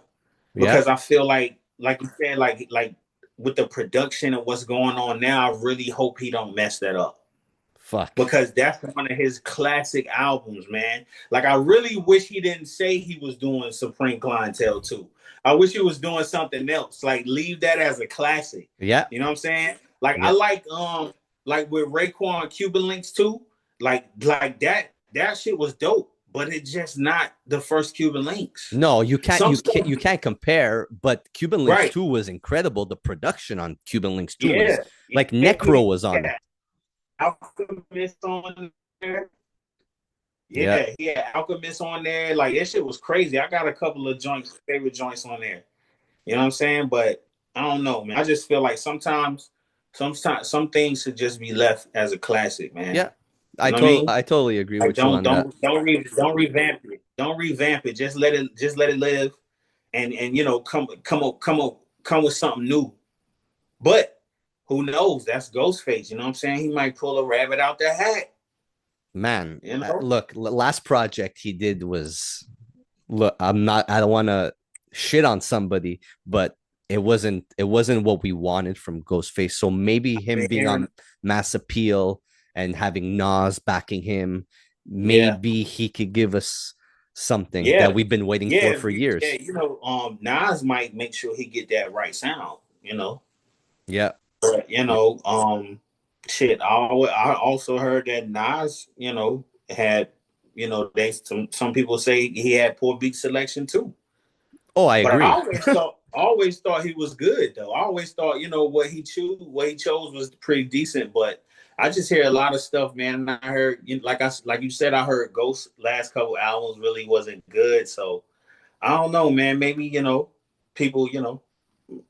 Yeah. Because I feel like you said, like with the production and what's going on now, I really hope he don't mess that up. Fuck. Because that's one of his classic albums, man. Like, I really wish he didn't say he was doing Supreme Clientele 2. I wish he was doing something else. Like, leave that as a classic. Yeah. You know what I'm saying? Like, I Yeah. like with Raekwon Cuban Links too. Like that shit was dope, but it's just not the first Cuban Links. No, you can't Some you stuff, can't you can't compare, but Cuban Links right? 2 was incredible. The production on Cuban Links 2 was Yeah, like yeah, Necro was on it. Alchemist on there. Yeah. Yeah, he had Alchemist on there. Like, that shit was crazy. I got a couple of favorite joints on there. You know what I'm saying? But I don't know, man. I just feel like sometimes some things should just be left as a classic, man. Yeah. You know what I mean? I totally agree Like, with you on that. don't revamp it. Don't revamp it. Just let it live, and come with something new. But who knows? That's Ghostface. You know what I'm saying? He might pull a rabbit out the hat. Man, You know? look, last project he did was, look, I don't want to shit on somebody, but it wasn't what we wanted from Ghostface. So maybe I've him been being hearing, on Mass Appeal and having Nas backing him, yeah, maybe he could give us something that yeah, we've been waiting yeah, for yeah. years. Nas might make sure he get that right sound. Yeah. But shit. I also heard that Nas, had, they some people say he had poor beat selection too. Oh, I But I agree. always thought he was good though. I always thought, what he chose was pretty decent. But I just hear a lot of stuff, man. And I heard, like you said, I heard Ghost last couple albums really wasn't good. So I don't know, man. Maybe people,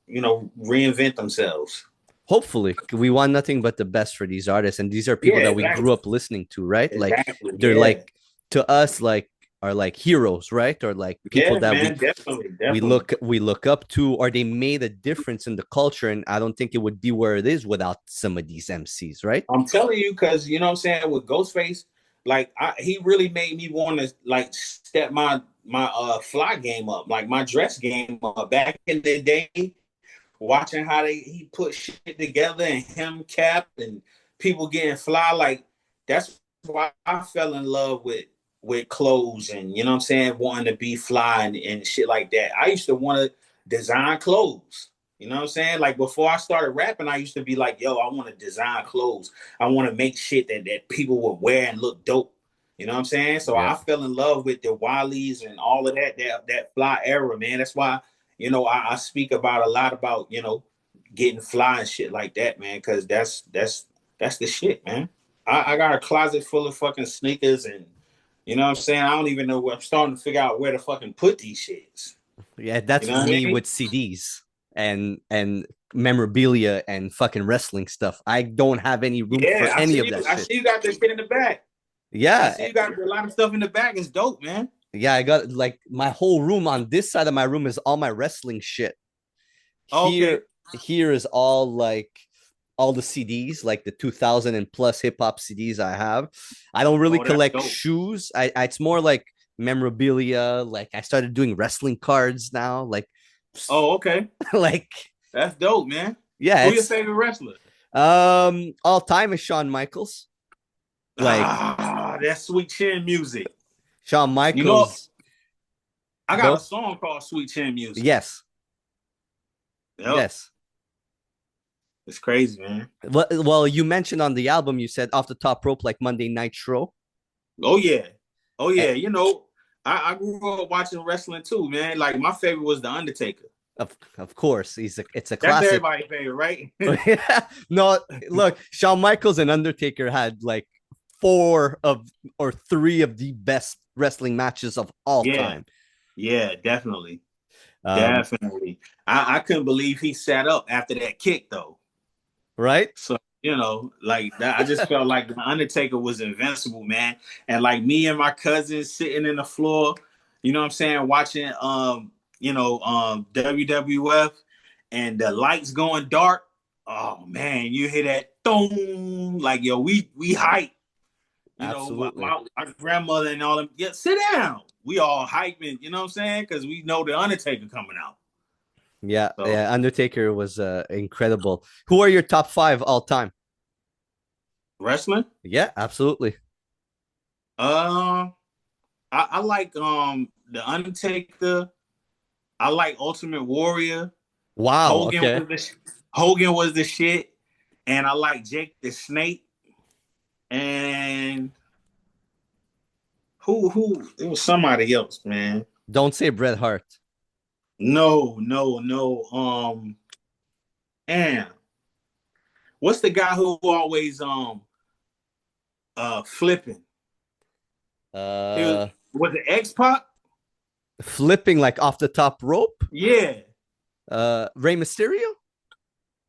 reinvent themselves. Hopefully, we want nothing but the best for these artists, and these are Yeah, people that we exactly, grew up listening to, right? Like exactly. they're Yeah, like, to us, like, are like heroes, right? Or like people yeah, that man. Definitely, we definitely. look up to, or they made a difference in the culture. And I don't think it would be where it is without some of these MCs, right? I'm telling you, because you know what I'm saying, with Ghostface, like, he really made me want to, like, step my fly game up, like my dress game up. Back in the day, watching how he put shit together, and him Cap and people getting fly, like, that's why I fell in love with clothes, and you know what I'm saying, wanting to be fly and shit like that. I used to want to design clothes. You know what I'm saying? Like, before I started rapping, I used to be like, yo, I want to design clothes. I want to make shit that people would wear and look dope. You know what I'm saying? So Yeah. I fell in love with the Wileys and all of that fly era, man. That's why, I speak about a lot about, getting fly and shit like that, man, because that's the shit, man. I got a closet full of fucking sneakers, and you know what I'm saying? I don't even know. I'm starting to figure out where to fucking put these shits. Yeah, You that's know what I me mean? with CDs and memorabilia and fucking wrestling stuff. I don't have any room for Yeah, any of that I shit. see you got this shit in the back. I Yeah. see you got a lot of stuff in the back. It's dope, man. Yeah, I got like my whole room. On this side of my room is all my wrestling shit. Okay. Here is all the CDs, like the 2000 and plus hip hop CDs I have. I don't really Oh, that's collect dope. shoes. It's more like memorabilia. Like I started doing wrestling cards now. Like Oh, okay. like That's dope, man. yeah, Who your it's favorite wrestler? all time is Shawn Michaels. Like That Sweet Chin music. Shawn You know, Michaels. I got a Go. song called Sweet Chin music. Yes. Yep. Yes. It's crazy, man. Well, you mentioned on the album, you said off the top rope, like Monday Nitro. Oh yeah. Oh Eh, yeah. I grew up watching wrestling too, man. Like, my favorite was The Undertaker. of course, it's a That's classic. everybody's favorite, right? No, look, Shawn Michaels and Undertaker had like four of or three of the best wrestling matches of all Yeah. time. Yeah, definitely. Um, Definitely. I couldn't believe he sat up after that kick though. right? So, like that, I just felt like the Undertaker was invincible, man. And like me and my cousins sitting in the floor, You know what I'm saying? Watching WWF and the lights going dark. Oh man, you hear that thong, like yo, we hype. You know, Absolutely. my grandmother and all them. Yeah, sit down. We all hyping. You know what I'm saying? Because we know the Undertaker coming out. Yeah, So yeah. Undertaker was incredible. Who are your top five all time? wrestling. Yeah, absolutely. Uh, I like the Undertaker. I like Ultimate Warrior. Wow. Hogan Okay. was Hogan was the shit, and I like Jake the Snake. And who it was somebody else, man. Don't say Bret Hart. No. And what's the guy who always flipping? Uh, Was it X Pac? Flipping like off the top rope. Yeah, Rey Mysterio.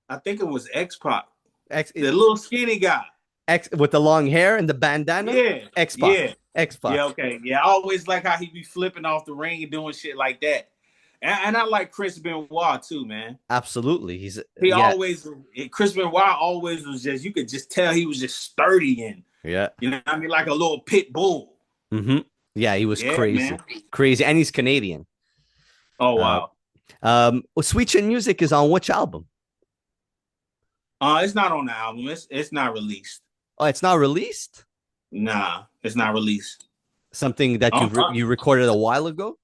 I think it was X Pac, X, the little skinny guy. X with the long hair and the bandana. Yeah, X Pac. yeah, X yeah. Pac. Okay, yeah. I always like how he be flipping off the ring and doing shit like that. And I like Chris Benoit too, man. Absolutely. He's He yeah. always Chris Benoit always was just, you could just tell he was just sturdy and Yeah. you know what I mean, like a little pit bull. Mm-hmm. Yeah, he was Yeah, crazy. man. Crazy. And he's Canadian. Oh Uh, wow. Sweet Chin Music is on which album? It's not on the album. It's not released. Oh, it's not released? Nah, it's not released. Something that Uh, uh, you recorded a while ago?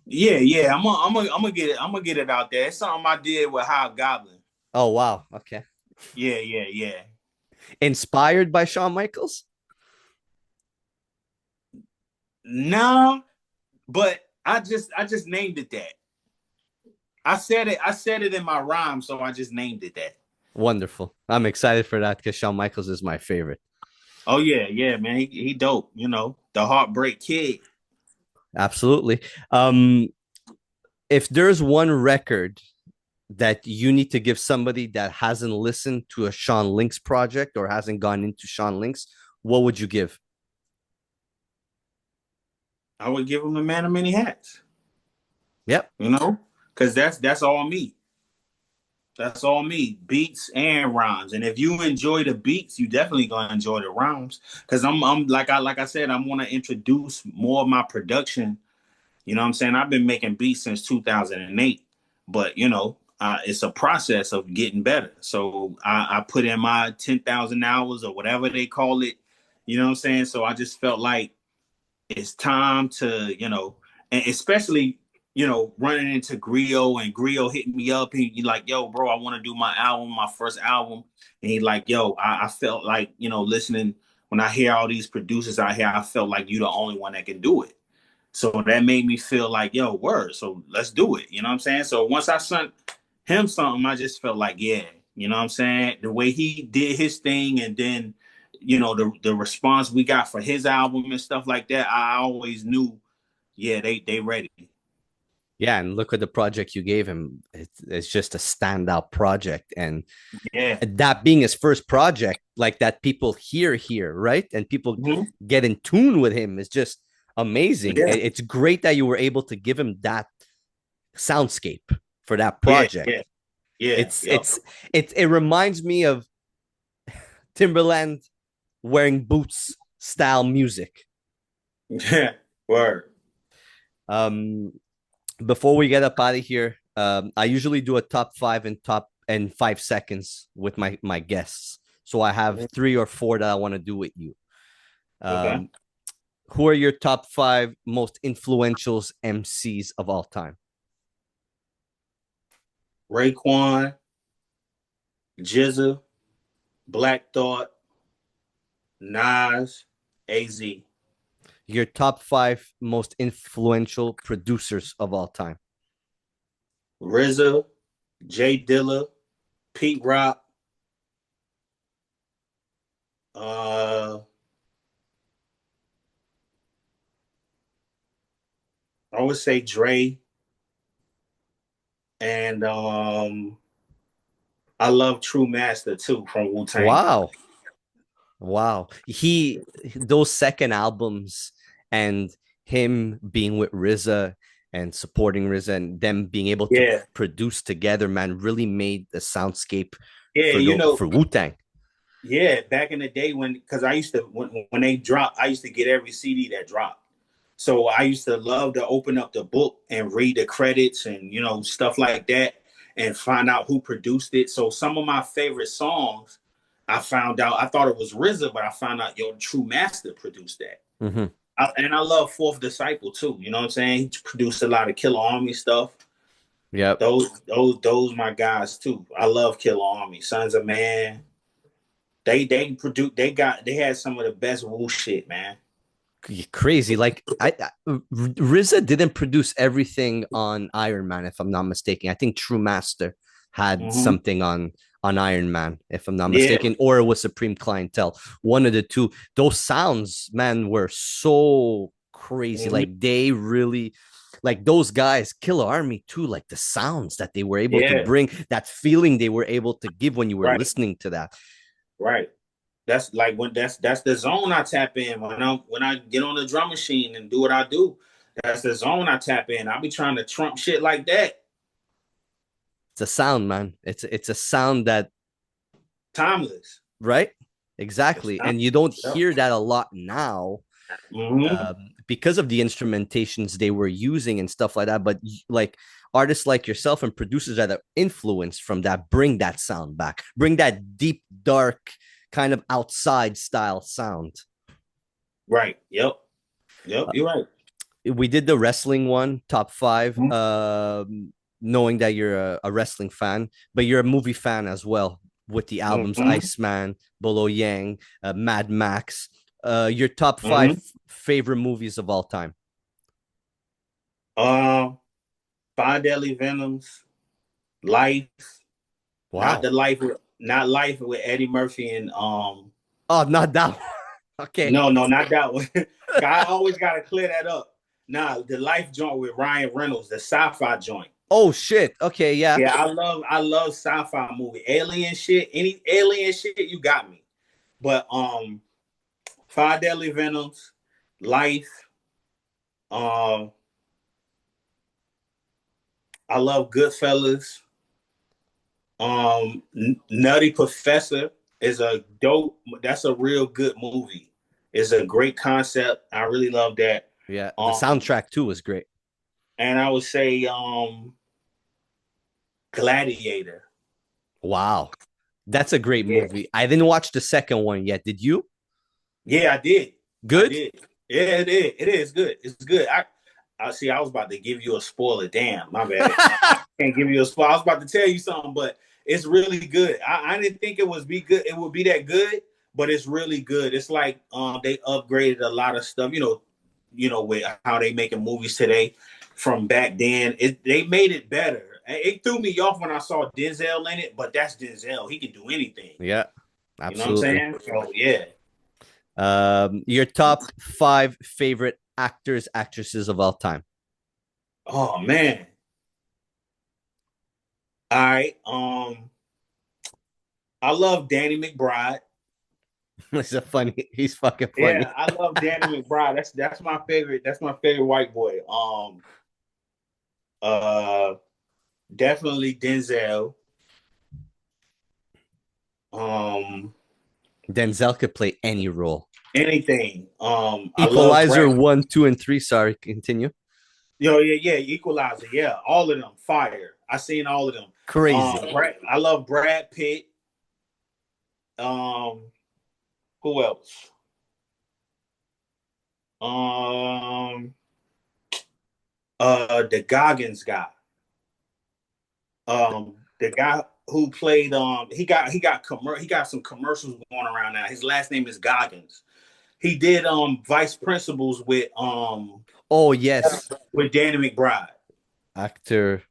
yeah. I'm gonna get it. I'm gonna get it out there. It's something I did with Hobgoblin. Oh, wow. Okay. Yeah. Inspired by Shawn Michaels? No, but I just named it that. I said it in my rhyme, so I just named it that. Wonderful. I'm excited for that because Shawn Michaels is my favorite. Oh yeah, man. He dope. You know, the Heartbreak Kid. Absolutely. If there's one record that you need to give somebody that hasn't listened to a Sean Links project or hasn't gone into Sean Links, what would you give? I would give him the Man of Many Hats. Yep. You know, because that's all me. That's all me, beats and rhymes. And if you enjoy the beats, you definitely gonna enjoy the rhymes. Cause I'm like I said, I want to introduce more of my production. You know what I'm saying? I've been making beats since 2008, but you know, it's a process of getting better. So I put in my 10,000 hours or whatever they call it. You know what I'm saying? So I just felt like it's time to, and especially, running into Griot and Griot hitting me up. He like, yo, bro, I want to do my album, my first album. And he like, yo, I felt like, listening when I hear all these producers out here, I felt like you the only one that can do it. So that made me feel like, yo, word. So let's do it. You know what I'm saying? So once I sent him something, I just felt like, yeah, you know what I'm saying? The way he did his thing and then, the response we got for his album and stuff like that, I always knew, yeah, they ready. Yeah, and look at the project you gave him. It's just a standout project. And Yeah. that being his first project, like that people hear here, right? And people Mm-hmm. get in tune with him is just amazing. Yeah. It's great that you were able to give him that soundscape for that Yeah. project. Yeah. Yeah. Yep. It reminds me of Timberland wearing boots style music. Yeah. Word. Before we get up out of here, I usually do a top five and top and 5 seconds with my guests. So I have 3 or 4 that I want to do with you. Okay. Who are your top 5 most influential MCs of all time? Raekwon, Jizza, Black Thought, Nas, AZ. Your top 5 most influential producers of all time. RZA, Jay Dilla, Pete Rock, I would say Dre, and I love True Master too from Wu-Tang. Wow. Those second albums and him being with RZA and supporting RZA and them being able to Yeah, produce together, man, really made the soundscape yeah, for you the know, for Wu-Tang. yeah. Back in the day because I used to when they dropped, I used to get every CD that dropped. So I used to love to open up the book and read the credits and stuff like that and find out who produced it. So some of my favorite songs, I found out I thought it was RZA, but I found out the True Master produced that. Mm-hmm. And I love Fourth Disciple too. You know what I'm saying? He produced a lot of Killer Army stuff. Yep. Those my guys too. I love Killer Army, Sons of Man. They had some of the best Wu shit, man. Crazy. Like RZA didn't produce everything on Iron Man, if I'm not mistaken. I think True Master had Mm-hmm. something on Iron Man, if I'm not Yeah, mistaken, or it was Supreme Clientele. One of the two. Those sounds, man, were so crazy. mm-hmm. Like they really, like those guys, Killer Army too. Like the sounds that they were able to Yeah, bring, that feeling they were able to give when you were right, listening to that. right. That's like when that's the zone I tap in when I get on the drum machine and do what I do. That's the zone I tap in. I be trying to trump shit like that. It's a sound, man. It's a sound that, Timeless. right? It's Exactly. timeless. And you don't Yep. hear that a lot now, Mm-hmm. because of the instrumentations they were using and stuff like that. But like artists like yourself and producers that are influenced from that bring that sound back, bring that deep, dark, kind of outside style sound. Right. Yep. Yep. Uh, You're right. we did the wrestling one, top five, Mm-hmm. knowing that you're a wrestling fan, but you're a movie fan as well with the albums Mm-hmm. Iceman, Bolo Yang, Mad Max. Your top five Mm-hmm. favorite movies of all time. Uh, Five Deadly Venoms, Life, not Wow. the life, not Life with Eddie Murphy and Oh, not that one. Okay. no, not that one. I always gotta clear that up. Nah, the Life joint with Ryan Reynolds, the sci-fi joint. Oh shit. Okay, yeah. Yeah, I love sci-fi movie. Alien shit. Any alien shit, you got me. But Five Deadly Venoms, Life, um, I love Goodfellas. Nutty Professor is a dope. That's a real good movie. It's a great concept. I really love that. Yeah. The Um, soundtrack too was great. and I would say Gladiator. Wow. That's a great Yeah, movie. I didn't watch the second one yet. Did you? yeah, I did. I Good? did. Yeah, it is. It is good. It's good. I see. I was about to give you a spoiler. Damn, my bad. I can't give you a spoiler. I was about to tell you something, but it's really good. I didn't think it was be good. It would be that good, but it's really good. It's like they upgraded a lot of stuff. With how they making movies today from back then. They made it better. It threw me off when I saw Denzel in it, but that's Denzel. He can do anything. Yeah, You know what I'm absolutely. saying? So yeah. Your top five favorite actors, actresses of all time. Oh man. All right. I love Danny McBride. He's a funny. He's fucking Yeah, funny. I love Danny McBride. That's my favorite. That's my favorite white boy. Uh, Definitely Denzel. Um, Denzel could play any role. Anything. I love Equalizer Brad. 1, 2, and 3. Sorry, continue. Yo, yeah, yeah. Equalizer. Yeah, all of them. Fire. I seen all of them. Crazy. I love Brad Pitt. Um, who else? Um, the Goggins guy. The guy who played he got some commercials going around now. His last name is Goggins. He did Vice Principals Oh yes, with Danny McBride. actor.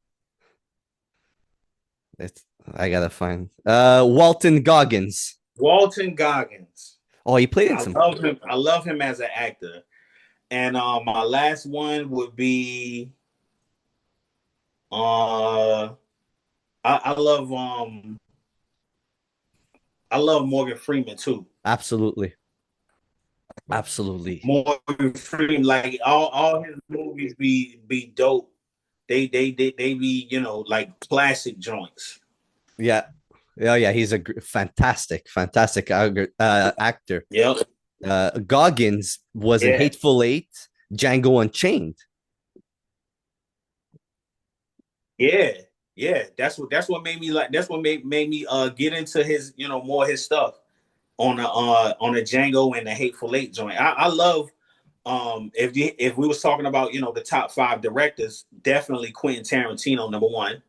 It's I gotta find Walton Goggins. Walton Goggins. Oh, he played in I some. love him. I love him as an actor. And my last one would be uh I love Morgan Freeman too. Absolutely. Absolutely. Morgan Freeman, like all his movies be dope. They be, like classic joints. Yeah. Yeah, yeah, he's a fantastic actor. Yep. Goggins was in Yeah. Hateful Eight, Django Unchained. Yeah. Yeah. That's what made me like that's what made me get into his, more his stuff on the Django and the Hateful Eight joint. I love if we was talking about, the top five directors, definitely Quentin Tarantino number one.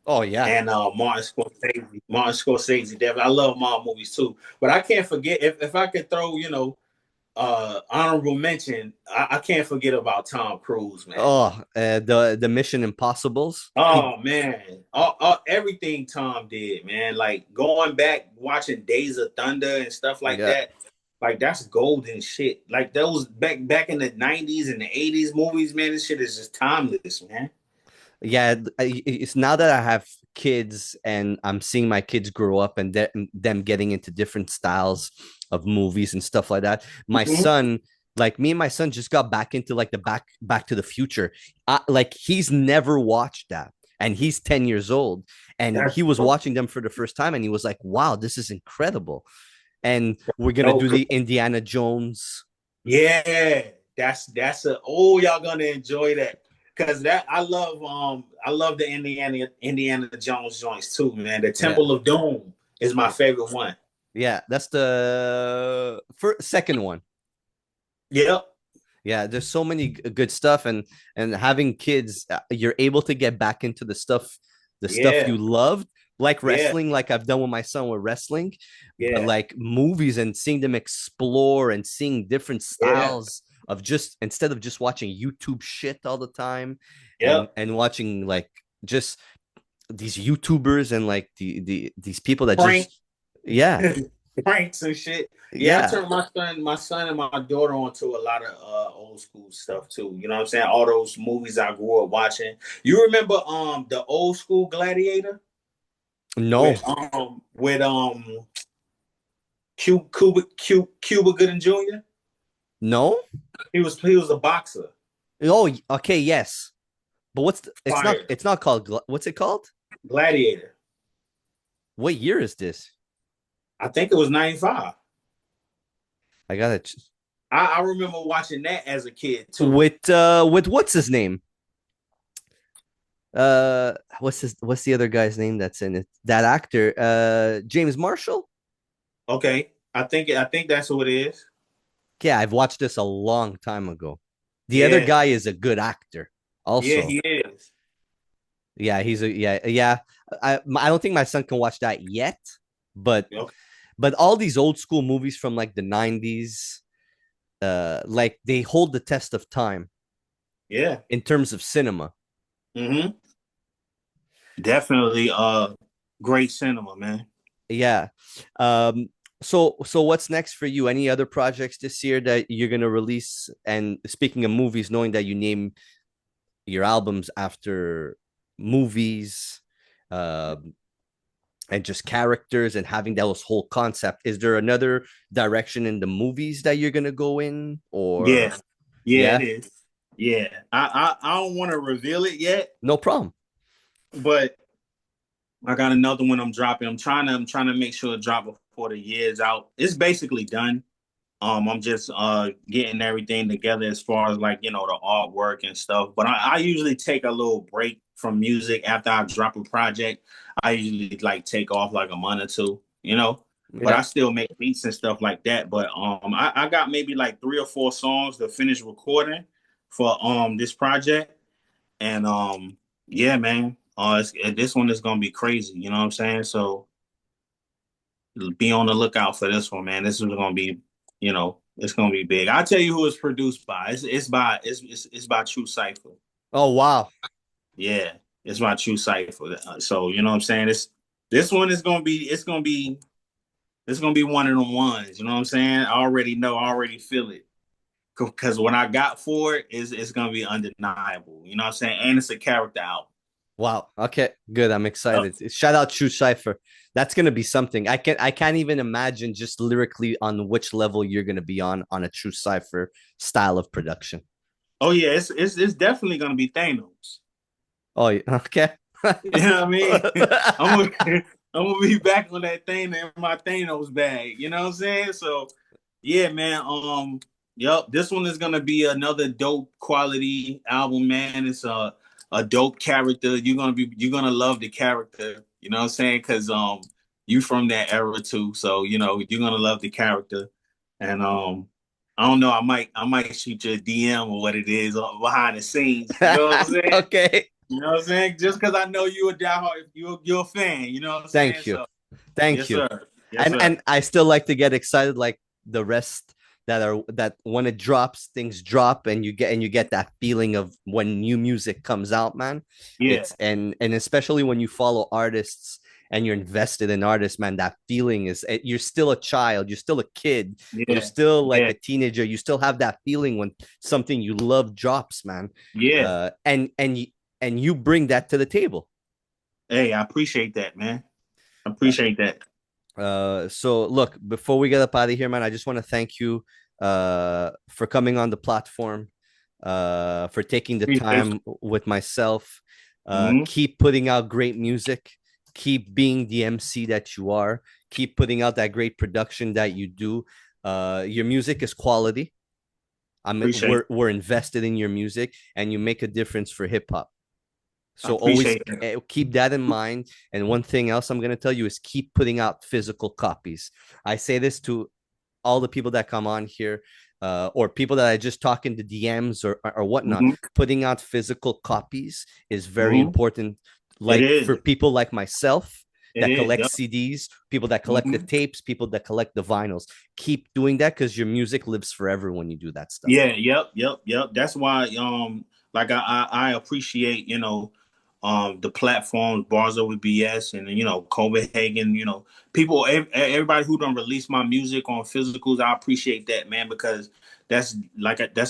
Oh yeah. And Martin Scorsese. Martin Scorsese, definitely. I love Marvel movies too. But I can't forget if I could throw, honorable mention, I can't forget about Tom Cruise, man. Oh, the Mission Impossibles. He Oh man, everything Tom did, man. Like going back watching Days of Thunder and stuff like Yeah. that. Like that's golden shit. Like those back in the '90s and the '80s movies, man. This shit is just timeless, man. Yeah, it's now that I have kids and I'm seeing my kids grow up and them getting into different styles of movies and stuff like that. My Mhm. son, like me and my son just got back into like the Back to the Future. Like he's never watched that. And he's 10 years old. And That's he was dope. watching them for the first time and he was like, wow, this is incredible. And we're gonna do Dope. the Indiana Jones. Yeah, that's a y'all gonna enjoy that because that I love the Indiana Jones joints too, man. The Yeah. Temple of Doom is my favorite one. Yeah, that's the second one. Yep. Yeah, there's so many good stuff, and having kids, you're able to get back into the stuff Yeah. you loved, like Yeah. wrestling, like I've done with my son with wrestling, but Yeah. like movies and seeing them explore and seeing different Yeah. styles of just instead of just watching YouTube shit all the time, Yep. and watching like just these YouTubers and like these people that Frank. just yeah Pranks and shit. Yeah, I yeah turned my son and my daughter onto a lot of old school stuff too. You know what I'm saying? All those movies I grew up watching. You remember the old school Gladiator no with Cuba Gooding Jr. no He was a boxer. oh okay yes. But Fire. it's not called what's it called? Gladiator. What year is this? I think it was 95. I got it I remember watching that as a kid too. with what's his name? What's the other guy's name that's in it? That actor, James Marshall? Okay. I think that's what it is. Yeah, I've watched this a long time ago. The other Yeah. guy is a good actor Yeah, also. he is. Yeah, he's a yeah. I don't think my son can watch that yet, but Okay. all these old school movies from like the 90s, like they hold the test of time Yeah. in terms of cinema. Mm-hmm. Definitely great cinema, man. Yeah. So what's next for you? Any other projects this year that you're gonna release? And speaking of movies, knowing that you name your albums after movies, um, and just characters and having that whole concept, is there another direction in the movies that you're gonna go in? Or Yeah. Yeah, it yeah, is. Yeah. I don't want to reveal it yet, no problem. but I got another one I'm dropping. I'm trying to make sure it drop before the year's out. It's basically done. I'm just getting everything together as far as like, the artwork and stuff. But I usually take a little break from music after I drop a project. I usually like take off like a month or two. But I Yeah. still make beats and stuff like that. But I got maybe like 3 or 4 songs to finish recording for this project. And yeah, man. This one is gonna be crazy, you know what I'm saying? So be on the lookout for this one, man. This is gonna be, it's gonna be big. I'll tell you who it's produced by. It's by True Cipher. Oh wow. Yeah, it's by True Cipher. So you know what I'm saying? This one is gonna be it's gonna be one of them ones. You know what I'm saying? I already know, I already feel it. Because what I got for it is it's gonna be undeniable. You know what I'm saying? And it's a character out. Wow. Okay. Good. I'm excited. Shout out True Cipher. That's gonna be something. I can't even imagine just lyrically on which level you're gonna be on a True Cipher style of production. Oh yeah, it's definitely gonna be Thanos. Oh, okay. You know what I mean? I'm gonna I'm gonna be back on that thing in my Thanos bag. You know what I'm saying? So yeah, man. Yep. This one is gonna be another dope quality album, man. It's a dope character. You're gonna love the character. You know what I'm saying? Because you from that era too, so you know you're gonna love the character. And I don't know. I might shoot you a DM or what it is behind the scenes. You know what I'm saying? Okay. You know what I'm saying? Just because I know you a diehard, you're a fan. You know what I'm saying? Thank you. So Thank yes, you. sir. Yes, and sir. and I still like to get excited like the rest that when it drops, things drop, and you get that feeling of when new music comes out, man. Yeah, And especially when you follow artists and you're invested in artists, man, that feeling is you're still a child, you're still a kid, you're yeah, still like yeah, a teenager, you still have that feeling when something you love drops, man. yeah. And you bring that to the table. Hey, I appreciate that, man. I appreciate that. So look, before we get up out of here, man, I just want to thank you for coming on the platform, for taking the Appreciate time with myself. you. Hmm. Keep putting out great music. Keep being the MC that you are. Keep putting out that great production that you do. Your music is quality. Appreciate. We're invested in your music, and you make a difference for hip hop. I So always appreciate it. keep that in mind. And one thing else I'm going to tell you is keep putting out physical copies. I say this to all the people that come on here, or people that I just talk in the DMs or whatnot. Hmm. Putting out physical copies is very Hmm. important. It Like is. for people like myself It that is. collect Yep. CDs, people that collect the Hmm. tapes, people that collect the vinyls, keep doing that because your music lives forever when you do that stuff. Yeah. Yep. Yep. Yep. That's why like I appreciate the platforms bars over BS and Copenhagen, people, everybody who don't release my music on physicals. I appreciate that, man, because that's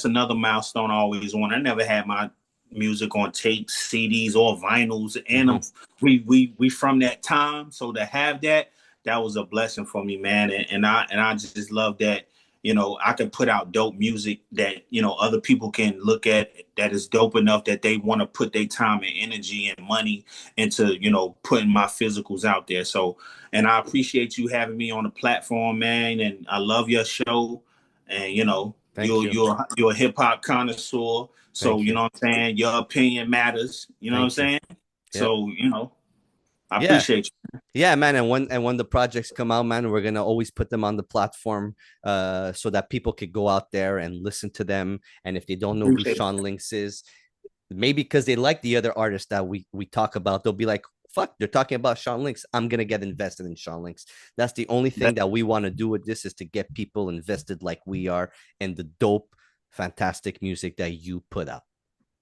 another milestone I always want. I never had my music on tapes, CDs, or vinyls, and Mhm. we from that time, so to have that was a blessing for me, man. And I just love that. I can put out dope music that other people can look at, that is dope enough that they want to put their time and energy and money into putting my physicals out there. So, and I appreciate you having me on the platform, man, and I love your show. And Thank you. you're a hip hop connoisseur, so Thank you you. know what I'm saying, your opinion matters, you know what I'm Thank you. saying. Yeah. So I Yeah. appreciate you. Yeah, man. And when the projects come out, man, we're gonna always put them on the platform, so that people could go out there and listen to them. And if they don't know who Appreciate Sean Lynx is, maybe because they like the other artists that we talk about, they'll be like, "Fuck, they're talking about Sean Lynx. I'm gonna get invested in Sean Lynx." That's the only thing that. that we want to do with this is to get people invested like we are in the dope, fantastic music that you put out.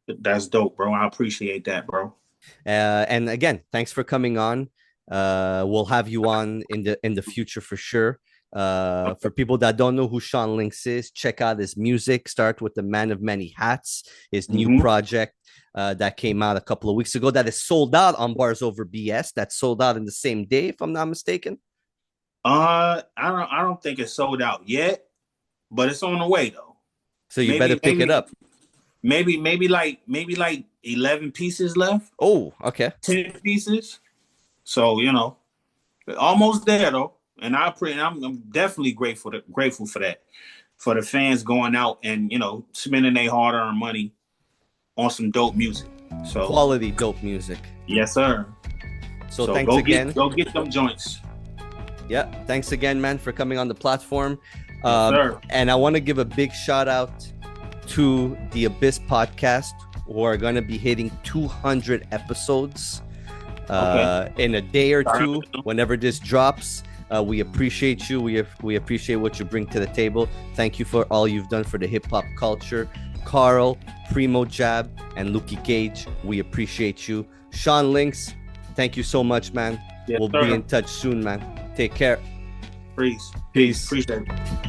That's dope, bro. I appreciate that, bro. And again, thanks for coming on. We'll have you on in the future for sure. For people that don't know who Sean Lynx is, check out his music. Start with the Man of Many Hats, his new Hmm. project that came out a couple of weeks ago. That is sold out on Bars Over BS. That sold out in the same day, if I'm not mistaken. I don't think it's sold out yet, but it's on the way though. So you better Maybe pick it maybe up. maybe like 11 pieces left, Oh, okay. 10 pieces. So almost there though. And I'm definitely grateful for that, for the fans going out and spending their hard-earned money on some dope music. So Quality dope music. yes, sir. So So thanks again. go get them joints. Yeah, thanks again, man, for coming on the platform. Yes, sir. And I want to give a big shout out to the Abyss podcast, who are going to be hitting 200 episodes Okay. in a day or two, whenever this drops. We appreciate you. We appreciate what you bring to the table. Thank you for all you've done for the hip hop culture. Carl, Primo Jab, and Luki Cage, we appreciate you. Sean Lynx, thank you so much, man. Yes, We'll sir. be in touch soon, man. Take care. Peace. Peace. Appreciate it.